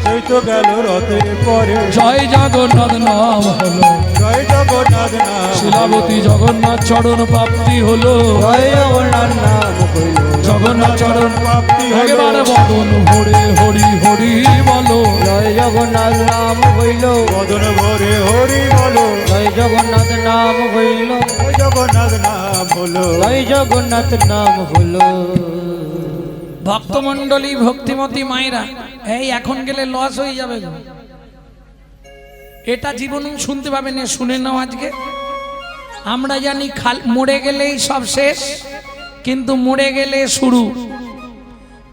সেই তো গেল রথের পরে। জয় জগন্নাথ নাম হলো, জয় জগন্নাথ নাম, শিলাবতী জগন্নাথ চরণ প্রাপ্তি হলো, জয় জগন্নাথ নাম হইল, জগন্নাথ চরণ প্রাপ্তি হইল। একেবারে বদন ভরে হরি হরি বলো, জয় জগন্নাথ নাম হইল, বদন ভরে হরি বলো, জয় জগন্নাথ নাম হইল, জয় জগন্নাথ নাম হলো। জয় জগন্নাথ নাম হলো। ভক্তমণ্ডলী ভক্তিমতী মায়েরা, এই এখন গেলে লস হয়ে যাবে গো। এটা জীবনে শুনতে পাবেন না, শুনে নাও আজকে। আমরা জানি মরে গেলেই সব শেষ, কিন্তু মরে গেলে শুরু।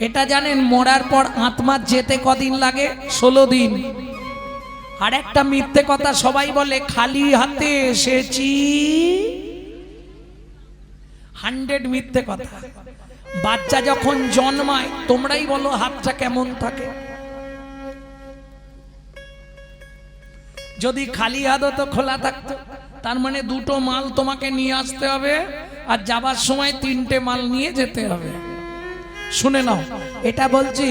এটা জানেন মরার পর আত্মা যেতে কদিন লাগে? 16 দিন। আর একটা মিথ্যে কথা সবাই বলে, খালি হাতে এসেছি। 100 মিথ্যে কথা। বাচ্চা যখন জন্মায় তোমরাই বলো হাতটা কেমন থাকে? যদি খালি হাত তো খোলা থাকতো, তার মানে দুটো মাল তোমাকে নিয়ে আসতে হবে, আর যাবার সময় 3টে মাল নিয়ে যেতে হবে। শুনে নাও, এটা বলছি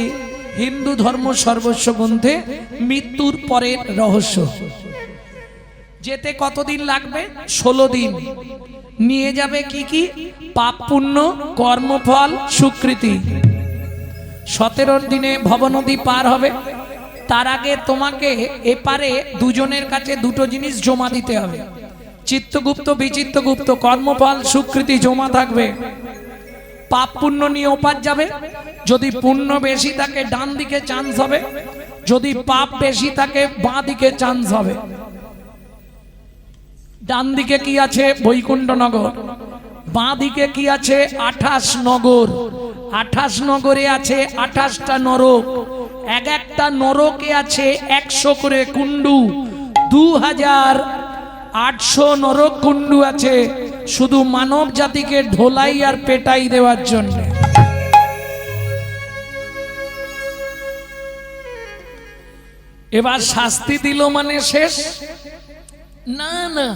হিন্দু ধর্ম সর্বস্ব গ্রন্থে মৃত্যুর পরের রহস্য। যেতে কতদিন লাগবে? 16 দিন। নিয়ে যাবে কি কি? পাপ পুণ্য, কর্মফল, সুকৃতি। 17 দিনে ভবনদী পার হবে। তার আগে তোমাকে এপারে দুজনের কাছে দুটো জিনিস জমা দিতে হবে। চিত্তগুপ্ত বিচিত্তগুপ্ত, কর্মফল সুকৃতি জমা থাকবে। পাপ পুণ্য নিয়ে ওপার যাবে। যদি পুণ্য বেশি থাকে ডান দিকে চান্স হবে, যদি পাপ বেশি থাকে বাঁ দিকে চান্স হবে। ডান দিকে কি আছে? বৈকুণ্ঠ নগর। বাঁ দিকে কি আছে? 28 নগর। 28 নগরে আছে 28টা নরক। এক একটা নরকে আছে 100 করে কুণ্ডু। 2800 নরক কুণ্ডু আছে শুধু মানব জাতিকে ঢোলাই আর পেটাই দেওয়ার জন্য। এবার শাস্তি দিল মানে শেষ? না না,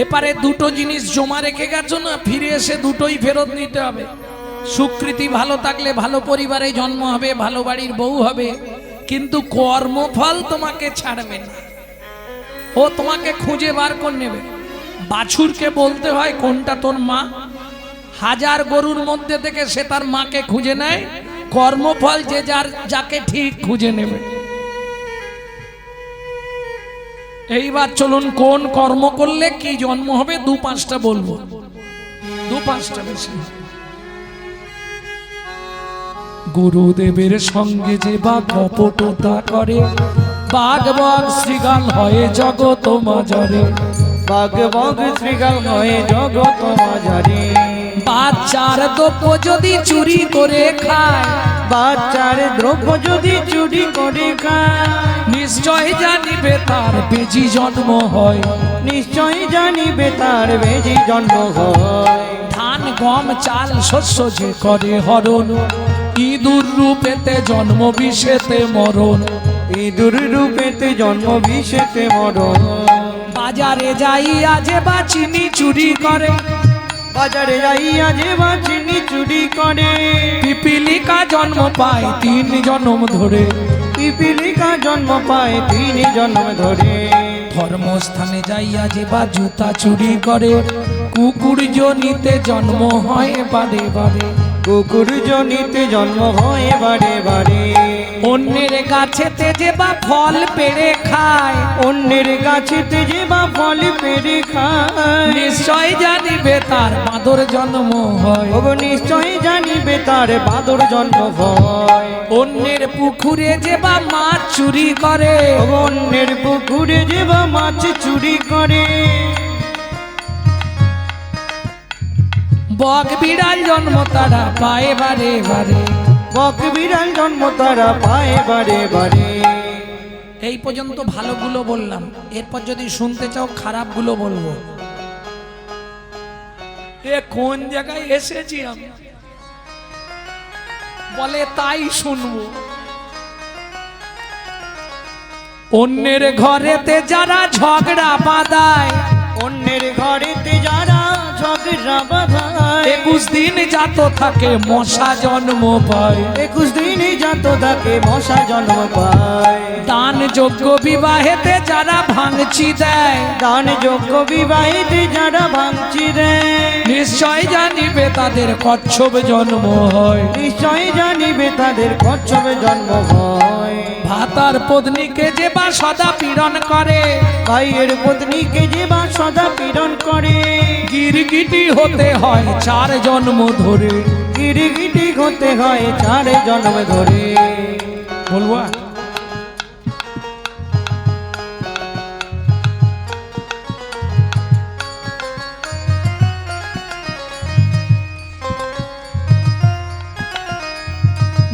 এপারে দুটো জিনিস জমা রেখে গেছো না, ফিরে এসে দুটোই ফেরত নিতে হবে। সুকৃতি ভালো থাকলে ভালো পরিবারে জন্ম হবে, ভালো বাড়ির বউ হবে, কিন্তু কর্মফল তোমাকে ছাড়বে না। ও তোমাকে খুঁজে বার করে নেবে। বাছুরকে বলতে হয় কোনটা তোর মা। 1000 গরুর মধ্যে থেকে সে তার মাকে খুঁজে নেয়। কর্মফল যে যার যাকে ঠিক খুঁজে নেবে। এইবার চলুন, কোন কর্ম করলে কি জন্ম হবে 2-5টা বলবো, 2-5টা বেশি। গুরুদেবের সঙ্গে যে বা কপটতা করে, বাঘ বাঘ শ্রীগাল হয়ে জগৎ মাঝারে। বাঘ বাঘ শ্রীগাল হয়ে জগৎ মাঝারে। বাচ্চার দ্রব্য যদি চুরি করে খায়, বাচ্চার দ্রব্য যদি চুরি করে খায়, নিশ্চয় জানিবে তার বেজি জন্ম হয়। নিশ্চয় জানিবে তার বেজি জন্ম হয়। ধান গম চাল শস্য যে করে হরণ, ইঁদুর রূপেতে জন্ম বিষেতে মরণ। ইঁদুর রূপেতে জন্ম বিষেতে মরণ। বাজারে যাইয়া যে বা চিনি চুরি করে, বাজারে যাইয়া যে বা চিনি চুরি করে। পিপিলিকা জন্ম পায় 3 জন্ম ধরে। পিপিলিকা জন্ম পায় 3 জন্ম ধরে। ধর্মস্থানে যাইয়া যে বা জুতা চুরি করে, কুকুর জনিতে জন্ম হয় বারে বারে। কুকুর জনিতে জন্ম হয় বারে বারে। অন্যের গাছেতে যে বা ফল পেড়ে খায়, অন্যের গাছেতে যে বা ফল পেড়ে খায়, নিশ্চয় জানিবে তার বাঁদর জন্ম হয়। ওগো নিশ্চয় জানিবে তার বাদর জন্ম হয়। অন্যের পুকুরে যে বা মাছ চুরি করে, ওগো অন্যের পুকুরে যে বা মাছ চুরি করে। বক বিড়াল জন্ম তারা পায় বারে বারে। বক বিড়াল জন্ম তারা পায় বারে বারে। এই পর্যন্ত ভালোগুলো বললাম, এরপর যদি শুনতে চাও খারাপগুলো বলবো। এ কোন জায়গায় এসেছি আমি? বলে তাই শুনবো। অন্যের ঘরেতে যারা ঝগড়া বাঁধায়, অন্যের ঘরেতে যারা ঝগড়া বাঁধায়, 21 দিন যাত থাকে মশা জন্ম পায়। 21 দিন যাত থাকে মশা জন্ম পায়। দান যোগ্য বিবাহেতে যারা ভাঙচি দেয়, দান যোগ্য বিবাহিতে যারা ভাঙচি দেয়, নিশ্চয় জানিবে তাদের কচ্ছপ জন্ম হয়। নিশ্চয় জানিবে তাদের কচ্ছপে জন্ম হয়। ভাতার পত্নীকে যে বা সদা পীড়ন করে, ভাইয়ের পত্নীকে যে বা সদা পীড়ন করে, গিরগিটি হতে হয় 4 জন্ম ধরে। গিরগিটি হতে হয় 4 জন্ম ধরে। বলবো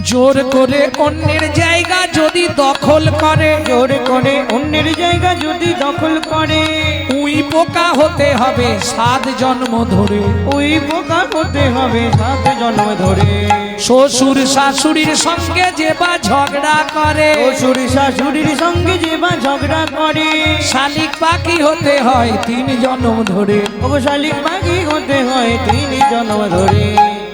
জোর করে অন্যের জায়গা যদি দখল করে, জোর করে অন্যের জায়গা যদি দখল করে, উই পোকা হতে হবে 7 জন্ম ধরে। ওই পোকা হতে হবে 7 জন্ম ধরে। শ্বশুর শাশুড়ির সঙ্গে যে বা ঝগড়া করে, শ্বশুর শাশুড়ির সঙ্গে যে বা ঝগড়া করে, শালিক পাখি হতে হয় 3 জন্ম ধরে। ও শালিক পাখি হতে হয় 3 জন্ম ধরে।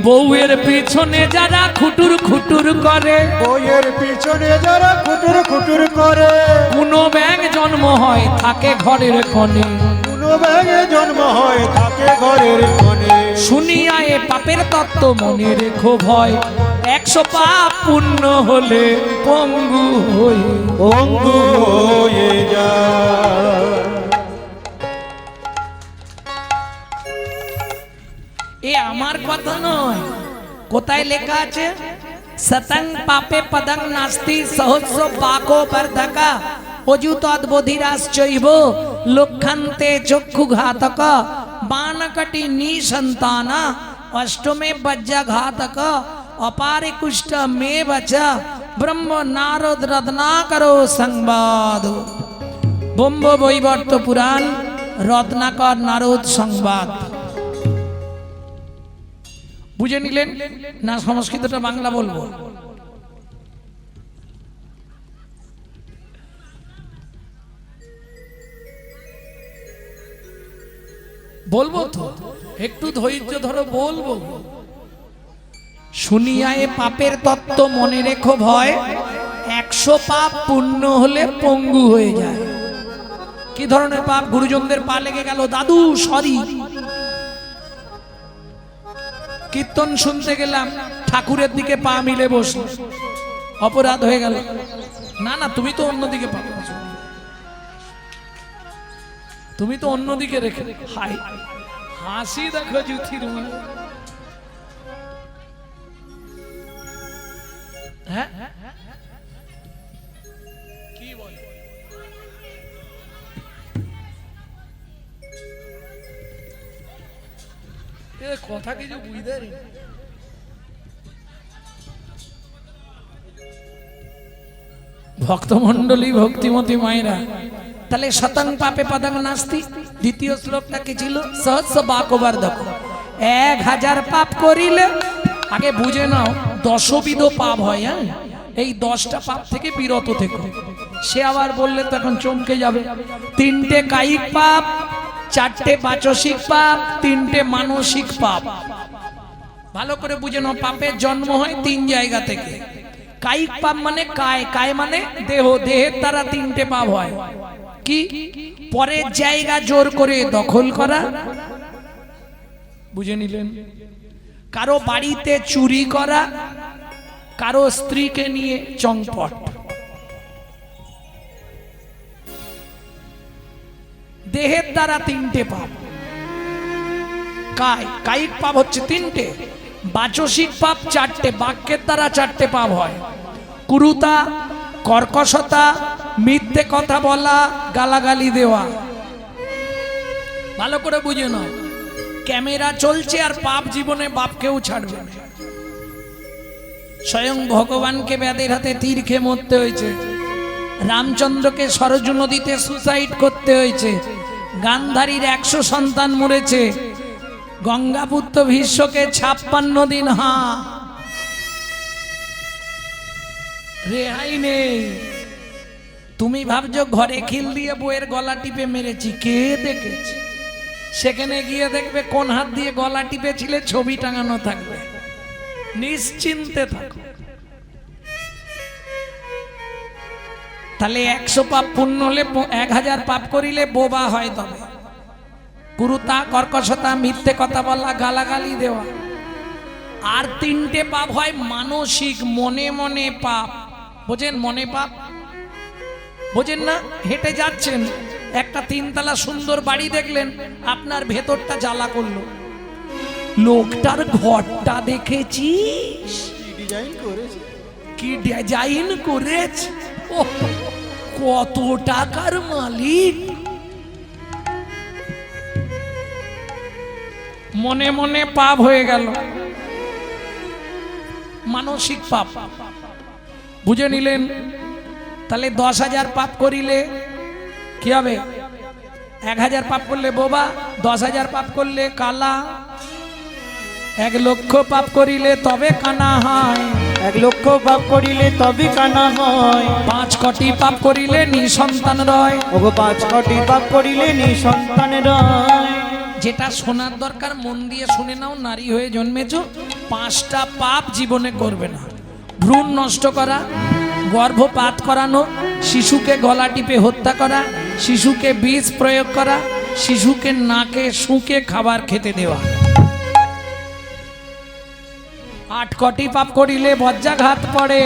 বউয়ের পিছনে যারা খুটুর খুটুর করে, বইয়ের পিছনে যারা খুটুর খুটুর করে, কোনো ব্যাঙ জন্ম হয় থাকে ঘরের কোণে। কোনো ব্যাঙে জন্ম হয় থাকে ঘরের কোণে। শুনিয়া এ পাপের তত্ত্ব মনে রেখো ভয়, 100 পাপ পুণ্য হলে পঙ্গু হয়ে। অঙ্গু হয়ে যায়। এ আমার কথা নয়, কোথায় লেখা আছে? সতং পাপে পদং নাস্তি সহস্র পাকো বর্ধকা অজু তদ্বোধিরাশ্চৈব লক্ষান্তে চক্ষু ঘাতক বানকটি নিসন্তানা অষ্টমে বজ্জা ঘাতক অপারে কুষ্ঠ মে বচ ব্রহ্ম নারদ রত্নাকরো সংবাদ। ব্রহ্ম বৈবর্ত পুরাণ রত্নাকর নারদ সংবাদ। বুঝে নিলেন না? সংস্কৃতটা বাংলা বলবো? বলবো তো, একটু ধৈর্য ধরো, বলবো। শুনিয়া এ পাপের তত্ত্ব মনে রেখো ভয়, 100 পাপ পুণ্য হলে পঙ্গু হয়ে যায়। কি ধরনের পাপ? গুরুজনদের পা লেগে গেল, দাদু সরি। কীর্তন শুনতে গেলাম, ঠাকুরের দিকে পা মিলে বসলো, অপরাধ হয়ে গেল। না না, তুমি তো অন্যদিকে পা, তুমি তো অন্যদিকে রেখে। হাই হাসি দেখো জুথির মা। হ্যাঁ কি বল? কথা কিছু বুঝতে রে। ভক্তমন্ডলী, ভক্তিমতী মায়েরা, তাহলে শতং পাপে পদং নাস্তি, দ্বিতীয় শ্লোকটা কি ছিল? সহস্র বাকবার দেখো, 1000 পাপ করিলে, আগে বুঝে নাও 10বিধ পাপ হয়। হ্যাঁ, এই 10টা পাপ থেকে বিরত থেকো। সে আবার বললে তো এখন চমকে যাবে। 3টে কায়িক পাপ, 4টে বাচসিক পাপ, 3টে মানসিক পাপ। ভালো করে বুঝে নাও, পাপের জন্ম হয় 3 জায়গা থেকে। কায়িক পাপ মানে কায়, কায় মানে দেহ, দেহের দ্বারা 3টে পাপ হয়। কি? পরের জায়গা জোর করে দখল করা, বুঝে নিলেন? কারো বাড়িতে চুরি করা, কারো স্ত্রীকে নিয়ে চম্পট। দেহের দ্বারা 3টে পাপ। কায়িক পাপ হচ্ছে 3টে, বাচসিক পাপ 4টে, বাক্যের দ্বারা 4টে পাপ হয়। কুরুতা, কর্কশতা, মিথ্যে কথা বলা, গালাগালি দেওয়া। ভালো করে বুঝে নাও, ক্যামেরা চলছে আর পাপ জীবনে বাপকেও ছাড়বে না। স্বয়ং ভগবানকে ব্যাধের হাতে তীর খেয়ে মরতে হয়েছে, রামচন্দ্রকে সরজু নদীতে সুসাইড করতে হয়েছে, গান্ধারীর 100 সন্তান মরেছে, গঙ্গাপুত্র ভীষ্মকে 56 দিন রেহাই নেই। তুমি ভাবছো ঘরে খিল দিয়ে বইয়ের গলা টিপে মেরেছি, কে দেখেছে? সেখানে গিয়ে দেখবে কোন হাত দিয়ে গলা টিপেছিলে ছবি টাঙানো থাকবে। নিশ্চিন্তে থাকো। তাহলে 100 পাপ পুণ্য হলে 1000 পাপ করিলে বোবা হয়। তবে কুরুতা, কর্কশতা, মিথ্যে কথা বলা, গালাগালি দেওয়া। আর 3টে পাপ হয় মানসিক, মনে মনে পাপ। বোঝেন? মনে পাপ বোঝেন না? হেঁটে যাচ্ছেন, একটা 3 তলা সুন্দর বাড়ি দেখলেন, আপনার ভেতরটা জ্বালা করলো, লোকটার ঘরটা দেখেছিস? কি ডিজাইন করেছে, কত টাকার মালিক। মনে মনে পাপ হয়ে গেল। মানসিক পাপ। বুঝে নিলেন? তাহলে 10,000 পাপ করিলে কি হবে? 1,000 পাপ করলে বোবা, 10,000 পাপ করলে কালা, 1,00,000 পাপ করিলে তবে কানা হয়, 1,00,000 পাপ করিলে তবে কানা হয়। 5 কোটি পাপ করিলে নিঃসন্তান রয়। ওগো 5 কোটি পাপ করিলে নিঃসন্তান রয়। যেটা শোনার দরকার মন দিয়ে শুনে নাও। নারী হয়ে জন্মেছ, 5টা পাপ জীবনে করবে না। ভ্রূণ নষ্ট করা, গর্ভপাত করানো, শিশুকে গলা টিপে হত্যা করা, শিশুকে বিষ প্রয়োগ করা, শিশুকে নাকে শুঁকে খাবার খেতে দেওয়া। 8 কোটি পাপ করিলে বজ্রাঘাত পড়ে।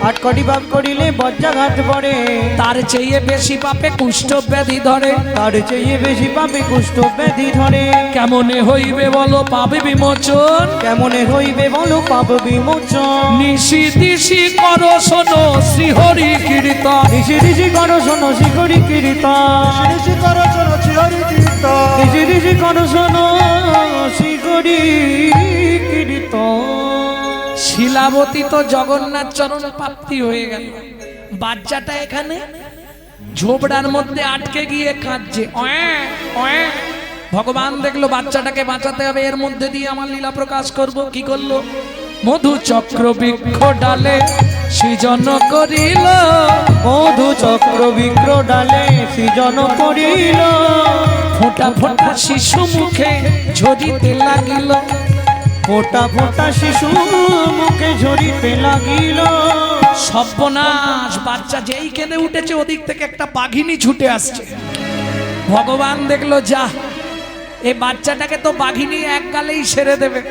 8 কোটি পাপ করিলে বজ্রাঘাত পড়ে। তার চেয়ে বেশি পাপে কুষ্ঠ ব্যাধি ধরে। তার চেয়ে বেশি পাপে কুষ্ঠ ব্যাধি ধরে। কেমনে হইবে বলো পাপ বিমোচন? কেমনে হইবে বলো পাপ বিমোচন? নিশি দিশি করো শোনো শ্রীহরি কীর্তন। ঋষি ঋষি করো শোনো শ্রীহরি কীর্তন। ঋষি করো শোনো শ্রীহরি কীর্তন। ঋষি ঋষি করো শোনো শ্রীহরি কীর্তন। শিলাবতী তো জগন্নাথ চরণ প্রাপ্তি হয়ে গেল। বাচ্চাটা এখানে ঝোপড়ার মধ্যে আটকে গিয়ে কাঁদছে, অয়ে অয়ে। ভগবান দেখলো বাচ্চাটাকে বাঁচাতে হবে, এর মধ্যে দিয়ে আমার লীলা প্রকাশ করব। কি করলো? মধু চক্র বৃক্ষ ডালে সৃজন করিল। মধু চক্র বৃক্ষ ডালে সৃজন করিল। ফোঁটা ফোঁটা শিশু মুখে ঝরিতে লাগিল। ফোঁটা ফোঁটা শিশু মুখে ঝরিতে লাগিল। সর্বনাশ! বাচ্চা যেই কেঁদে উঠেছে ওদিক থেকে একটা বাঘিনী ছুটে আসছে। ভগবান দেখলো, যা, এই বাচ্চাটাকে তো বাঘিনী এক গালেই সেরে দেবে।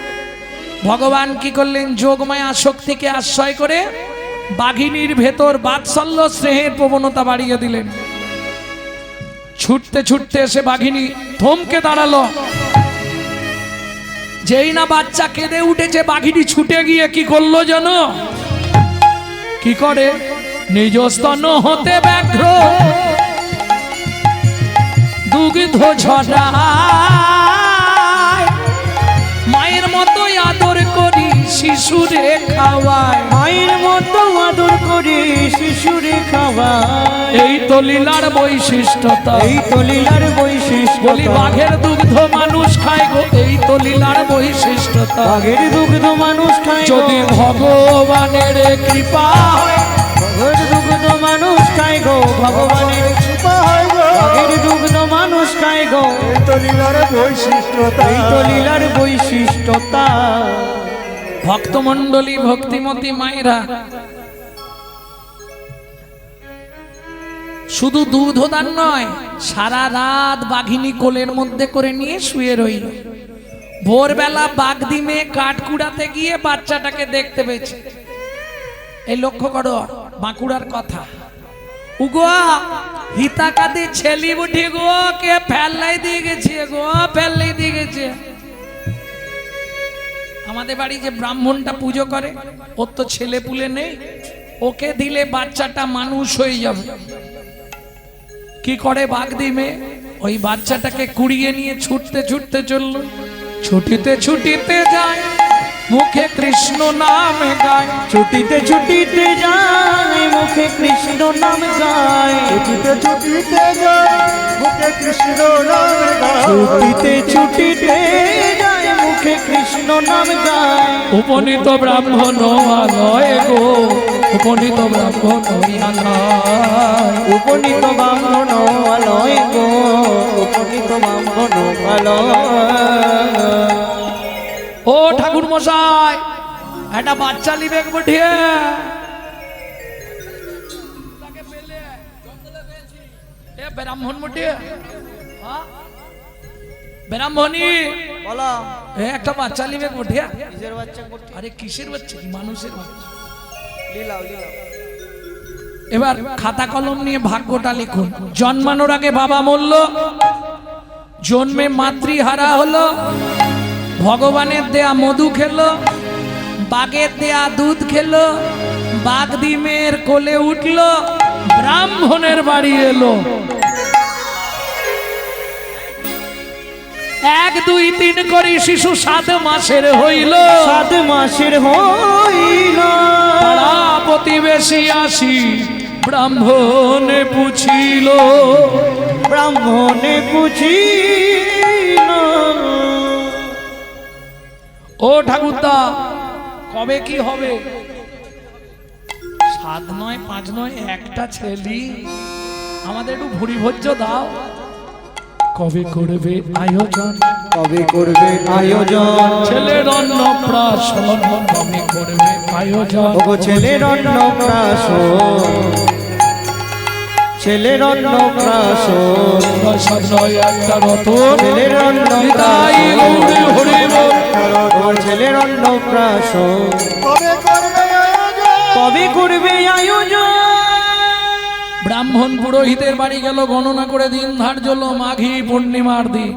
ভগবান কি করলেন? যোগমায়া শক্তিকে আশ্রয় করে বাঘিনীর ভেতর বাৎসল্য স্নেহের প্রবণতা বাড়িয়ে দিলেন। ছুটতে ছুটতে এসে বাঘিনী থমকে দাঁড়ালো। যেই না বাচ্চা কেঁদে উঠেছে, বাঘিনী ছুটে গিয়ে কি করলো জানো? কি করে? নিজ স্তন হতে ব্যাঘ্র দুগ্ধ ঝরায়, মায়ের মতোই আদর করি শিশুরে খাওয়ায়। মায়ের মতো আদর করি শিশুরে খাওয়ায়। এই তো লীলার বৈশিষ্ট্যতা। এই তো লীলার বৈশিষ্ট্য। বলি বাঘের দুগ্ধ মানুষ খায় গো, এই তো লীলার বৈশিষ্ট্যতা। বাঘের দুগ্ধ মানুষ খায় গো। যদি ভগবানের কৃপা হয়, বাঘের দুগ্ধ মানুষ খায় গো। ভগবানের কৃপা হয় গো। বাঘের দুগ্ধ মানুষ খায় গো। এই তো লীলার বৈশিষ্ট্যতা। এই তো লীলার বৈশিষ্ট্যতা। ভক্তমণ্ডলী, ভক্তিমতী মায়েরা, শুধু দুধদান নয়, সারা রাত বাঘিনী কোলের মধ্যে করে নিয়ে শুয়ে রইল। ভোরবেলা বাগদিমে কাঠ কুড়াতে গিয়ে বাচ্চাটাকে দেখতে পেয়েছে। এই লক্ষ্য করো বাঁকুড়ার কথা। উগো হিতাকাদি ছেলি বুঠি গো, কে ফেললাই দিয়ে গেছে গো, ফেললাই দিয়ে গেছে। আমাদের বাড়ি যে ব্রাহ্মণটা পুজো করে, ওর তো ছেলে পুলে নেই, ওকে দিলে বাচ্চাটা মানুষ হয়ে যাবে। কি করে বাগদিমে? ওই বাচ্চাটাকে কুড়িয়ে নিয়ে ছুটতে ছুটতে চলল। ছুটিতে ছুটিতে যায়, মুখে কৃষ্ণ নাম গায়। ছুটিতে ছুটিতে যায়, মুখে কৃষ্ণ নাম গায়। ছুটিতে ছুটিতে যায়, মুখে কৃষ্ণ নাম গায়। ছুটিতে ছুটিতে যায়, মুখে কৃষ্ণ নাম গায়। উপনীত ব্রাহ্মণ আলয় গো, উপনীত ব্রাহ্মণ আলয়। উপনীত ব্রাহ্মণ আলয় গো, উপনীত ব্রাহ্মণ আলয়। ও ঠাকুর মশাই, একটা বাচ্চা লিবে বঠিয়ে। ব্রাহ্মণ বঠিয়ে, ব্রাহ্মণী বলো একটা বাচ্চা লিবে বঠিয়া। নিজের বাচ্চা করতে আরে কিসের বাচ্চা? কি মানুষের বাচ্চা? লীলাও লীলাও। এবার খাতা কলম নিয়ে ভাগ্যটা লিখুন। জন্মানোর আগে বাবা মরল, জন্মে মাতৃহারা হলো, ভগবানের দেয়া মধু খেলো, বাঘের দেয়া দুধ খেলো, বাঘ ডিমের কোলে উঠলো, ব্রাহ্মণের বাড়ি এলো। 1 2 3 করে শিশু 7 মাসের হইল 7 মাসের হইল পাড়া প্রতিবেশী আসি ব্রাহ্মণে পুছিল ব্রাহ্মণে পুছিল ও ঠাকুরদা কবে কি হবে? 7 নয় 5 নয় একটা ছেলে, আমাদের একটু ভুরি ভোজ্য দাও। কবে করবে আয়োজন? কবে করবে আয়োজন? ছেলের অন্নপ্রাশন কবে করবে আয়োজন? ওগো ছেলের অন্নপ্রাশন, ছেলের অন্নপ্রাশন, একটা রতন ছেলের নিতাই গৌর হরি বল। ওর ছেলের অন্নপ্রাশন কবে করবে আয়োজন? কবে করবে আয়োজন? ব্রাহ্মণ পুরোহিতের বাড়ি গেল, গণনা করে দিন ধার্য হলো মাঘী পূর্ণিমার দিন।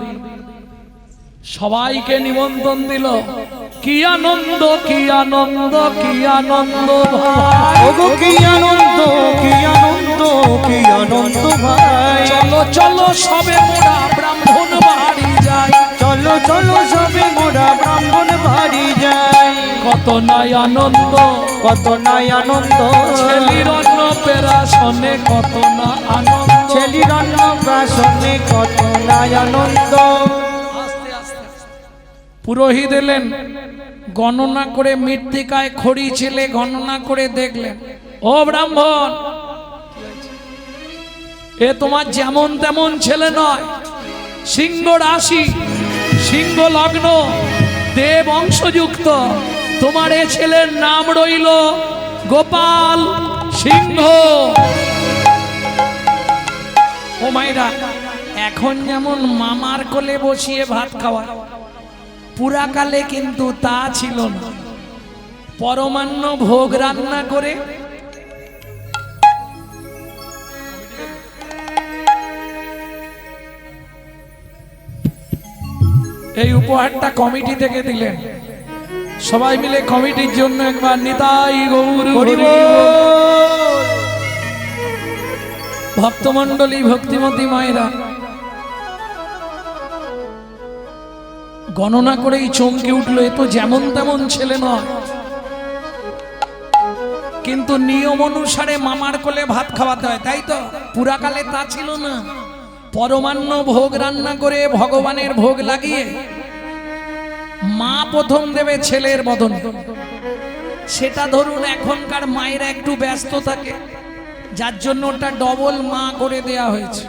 সবাইকে নিমন্ত্রণ দিল। কি আনন্দ কি আনন্দ কি আনন্দ ভাই, ওগো কি আনন্দ কি আনন্দ কি আনন্দ ভাই। চলো চলো সবে মোরা ব্রাহ্মণ বাড়ি যাই, চলো চলো সবে মোরা ব্রাহ্মণ বাড়ি যাই। কত নাই আনন্দ কত নাই আনন্দ, ছেলির অন্নপ্রাশনে কত না আনন্দ। ছেলির অন্নপ্রাশনে কত নাই আনন্দ। পুরোহিত এলেন, গণনা করে মৃত্তিকায় খড়ি ছেলে গণনা করে দেখলেন, ও ব্রাহ্মণ এ তোমার যেমন তেমন ছেলে নয়, সিংহ রাশি সিংহ লগ্ন দেব অংশযুক্ত। তোমার এ ছেলের নাম রইল গোপাল সিংহ। ও মাইরা, এখন যেমন মামার কোলে বসিয়ে ভাত খাওয়া, পুরাকালে কিন্তু তা ছিল না। পরমান্ন ভোগ রান্না করে এই উপহারটা কমিটি থেকে দিলেন। সবাই মিলে কমিটির জন্য একবার নিতাই গৌর হরি বল। ভক্তমণ্ডলী ভক্তিমতী মায়েরা গণনা করেই চমকে উঠলো, এ তো যেমন তেমন ছেলে নয়। কিন্তু নিয়ম অনুসারে মামার কোলে ভাত খাওয়াতে হয়, তাই তো? পুরাকালে তা ছিল না। পরমান্ন ভোগ রান্না করে ভগবানের ভোগ লাগিয়ে মা প্রথম দেবে ছেলের বদন। সেটা ধরুন এখনকার মায়েরা একটু ব্যস্ত থাকে, যার জন্য ওটা ডবল মা করে দেয়া হয়েছে।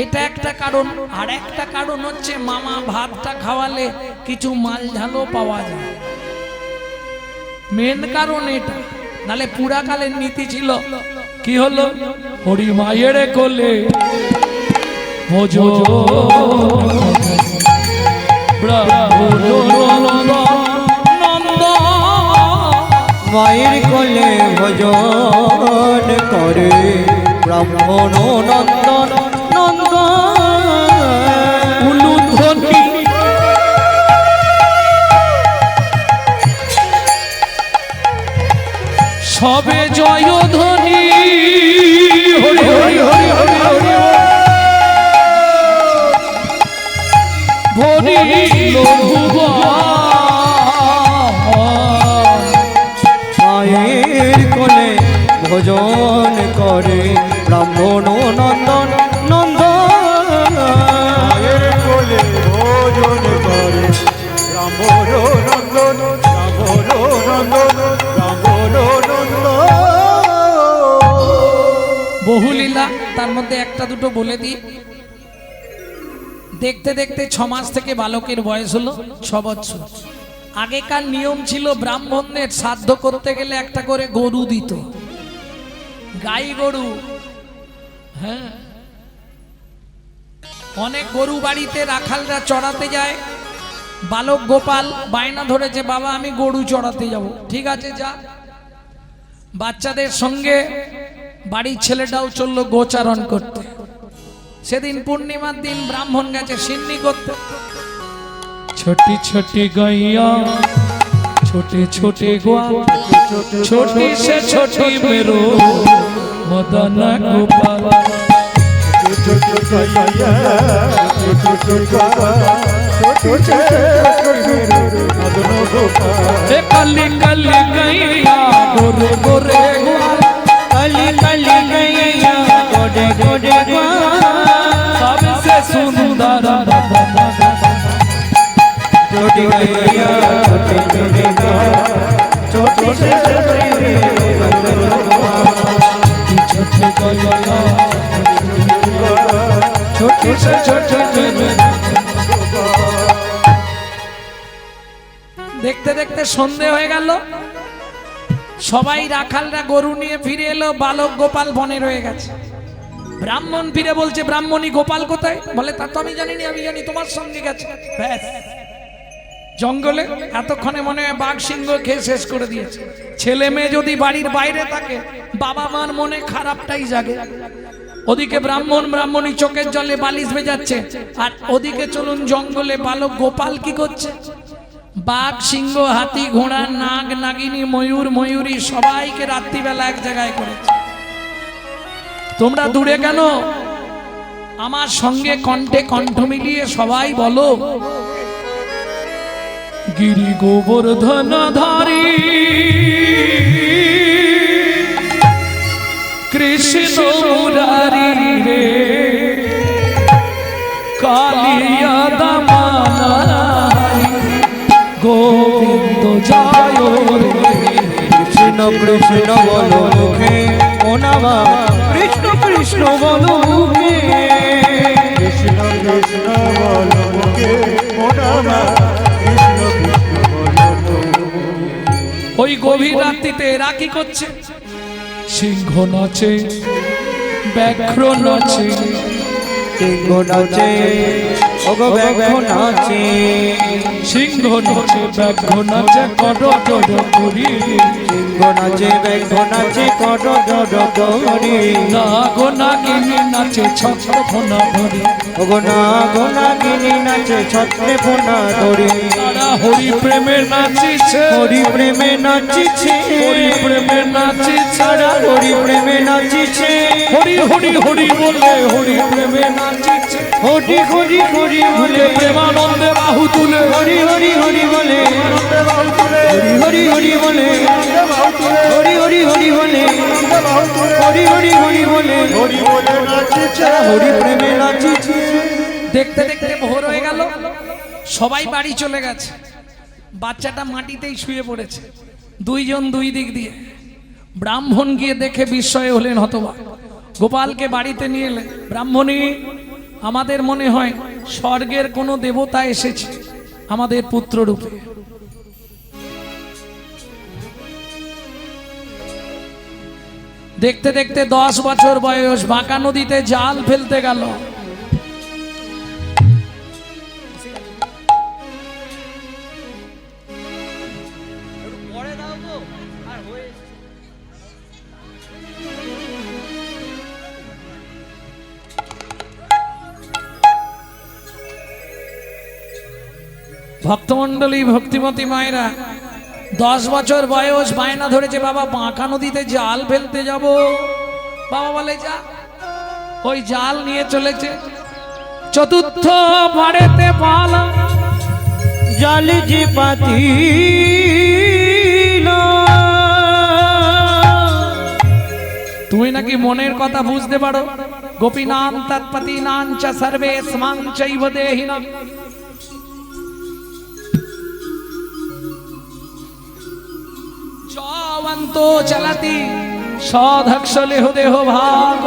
এটা একটা কারণ। আর একটা কারণ হচ্ছে মামা ভাতটা খাওয়ালে কিছু মাল ঝালও পাওয়া যায়, মেন কারণ এটা। নালে পুরাকালের নীতি ছিল কি হলো, হরি মায়ের কোলে ভোজন নন্দ, মায়ের কোলে ভজন করে ব্রাহ্মণ নন্দন নন্দন। উলুধ্বনি সবে জয়ধ্বনি, হরি হরি হরি হরি হরি ভরি মায়ের কোলে ভজন করে ব্রাহ্মণ নন্দন নন্দন। মায়ের কোলে ভোজন করে ব্রাহ্মণ নন্দন, ব্রাহ্মণ নন্দন, ব্রাহ্মণ নন্দন। বহু লীলা, তার মধ্যে একটা দুটো বলে দিই। দেখতে দেখতে 6 মাস থেকে বালকের বয়স হলো 6 বছর। আগেকার নিয়ম ছিল ব্রাহ্মণদের শ্রাদ্ধ করতে গেলে একটা করে গরু দিত, গাই গরু। হ্যাঁ, অনেক গরু বাড়িতে রাখালরা চড়াতে যায়। বালক গোপাল বায়না ধরেছে, বাবা আমি গরু চড়াতে যাব। ঠিক আছে যা। বাচ্চাদের সঙ্গে বাড়ির ছেলেটাও চললো গোচারণ করতে। সেদিন পূর্ণিমার দিন ব্রাহ্মণ গেছে সিন্নি করতে। ছোটি ছোটি গইয়া ছোটে ছোটে গোয়া, ছোটি সে ছোটি মেরো মদন গোপাল। ए कली कली गैया गोरे गोरे ग्वाल, कली कली गैया गोरे गोरे ग्वाल, सबसे सुंदर छोटी गैया छोटे छोटे ग्वाल, छोटे छोटे छोटे छोटे। দেখতে দেখতে সন্ধে হয়ে গেল, সবাই রাখালরা গরু নিয়ে ফিরে এলো, বালক গোপাল বনে রয়ে গেছে। ব্রাহ্মণ ফিরে বলছে, ব্রাহ্মণী গোপাল কোথায়? বলে তা তো আমি জানি না, আমি জানি তোমার সঙ্গে গেছে। ব্যাস, জঙ্গলে এতক্ষণে মনে হয় বাঘ সিংহ খেয়ে শেষ করে দিয়েছে। ছেলে মেয়ে যদি বাড়ির বাইরে থাকে, বাবা মার মনে খারাপটাই জাগে। ওদিকে ব্রাহ্মণ ব্রাহ্মণী চোখের জলে বালিশ ভেজাচ্ছে, আর ওদিকে চলুন জঙ্গলে বালক গোপাল কি করছে? বাঘ সিংহ হাতি ঘোড়া নাগ নাগিনী ময়ূর ময়ূরী সবাইকে রাত্রিবেলা এক জায়গায় করেছে। তোমরা দূরে কেন? আমার সঙ্গে কণ্ঠে কণ্ঠ মিলিয়ে সবাই বলো, গিরি গোবর্ধন ধারী কৃষ্ণ মুরারি রে কালিয়া দামানারি গোবিন্দ জয় রে। কৃষ্ণ কৃষ্ণ বলো মুখে ও নামা, কৃষ্ণ কৃষ্ণ বলো মুখে, কৃষ্ণ কৃষ্ণ বলো মুখে ও নামা, কৃষ্ণ কৃষ্ণ বলো মুখে। ওই গভীর রাত্রিতে এরা কি করছে? সিংহ নাচে, ব্যাঘ্র নাচে, সিংহ নাচে ওগো ব্যাঘ্র নাচে, সিংহ নাচে ব্যাঘ্র নাচে কর কর করি, সিংহ নাচে ব্যাঘ্র নাচে কর কর করি, নাগ নাগিনী নাচে ছত্র ফোনা ধরি, ওগো নাগ নাগিনী নাচে ছত্রে ফোনা ধরি, তারা হরি প্রেমে নাচিছে, হরি প্রেমে নাচিছে, হরি প্রেমে নাচিছে, তারা হরি প্রেমে নাচিছে, হরি হরি হরি বলে হরি প্রেমে নাচিছে, হরি হরি হরি বলে প্রেমানন্দে বাহু তুলে হরি হরি হরি বলে, হরি হরি হরি বলে, হরি হরি হরি বলে, হরি হরি হরি বলে, হরি বলে নাচিছে, হরি প্রেমে নাচিছে। দেখতে দেখতে ভোর হয়ে গেল, সবাই বাড়ি চলে গেছে। বাচ্চাটা মাটিতেই শুয়ে পড়েছে, দুইজন দুই দিক দিয়ে। ব্রাহ্মণ গিয়ে দেখে বিস্ময়ে হলেন হতবাক, গোপালকে বাড়িতে নিয়ে এলেন। ব্রাহ্মণী, আমাদের মনে হয় স্বর্গের কোনো দেবতা এসেছে আমাদের পুত্র রূপে। দেখতে দেখতে 10 বছর বয়স, বাঁকা নদীতে জাল ফেলতে গেল। ভক্তমণ্ডলী ভক্তিমতী মায়েরা, 10 বছর বয়স, বায়না ধরেছে বাবা বাঁকা নদীতে জাল ফেলতে যাব। বাবা বলে যা। ওই জাল নিয়ে চলেছে। চতুর্থ বাড়িতে পালা জাল যে পাতিল, তুমি নাকি মনের কথা বুঝতে পারো। গোপীনাম তৎপতিনাং চ সর্বেস্মাং চৈব দেহিনাং। জবন্ত চলতি সধক্ষ লেহ দেহ ভাগ।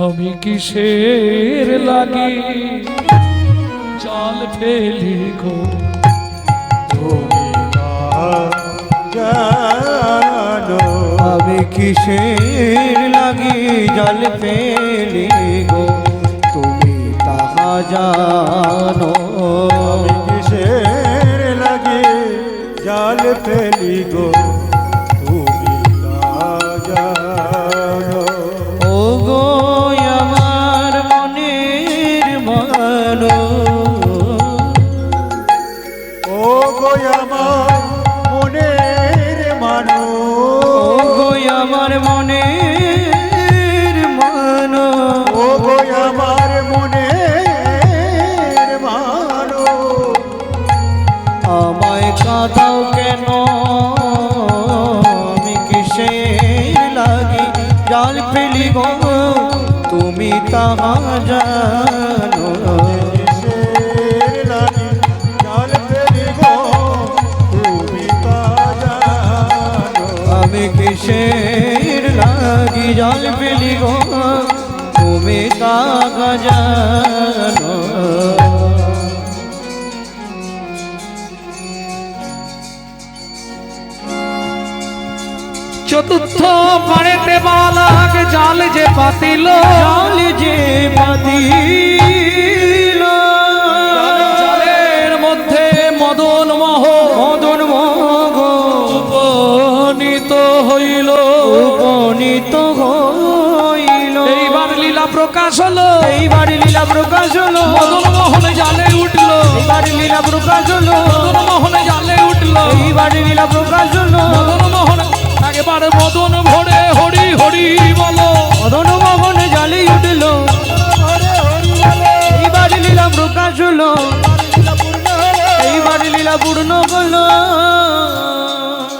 আমি কিসের লাগি জল ফেলি গো, তুমি তা জানো, আমি কিসের লাগি জল ফেলি গো, তুমি তাহা জানো। আমি কিসের লাগে জাল ফেলি গো, তুমি তা জানো। ও গো আমার মনের মানো, ও গো আমার মনের ও মানুষ, গো তাহা জানো কিসের লাগি জাল ফেলি গো তুমি তা জানো আমি কিসের লাগি জল ফেলি গো তুমি তাহা জানো চতুর্থ পাড়েতে বালাক জাল যে পাতিল, জাল যে পাতিল জালের মধ্যে মদন মোহ মদন মোহ উপনীত হইল। উপনীত হইল এইবার লীলা প্রকাশ হলো, এইবার লীলা প্রকাশ হলো মদন মোহন জালে উঠল, এইবার লীলা প্রকাশ হলো মদন মোহন জালে উঠল, এইবার লীলা প্রকাশ হলো মদন মোহন একেবারে মদন ভরে হরি হরি বলো, মদন মোহন জালি উঠল এইবার লীলা প্রকাশ হলো এইবার লীলা পূর্ণ হলো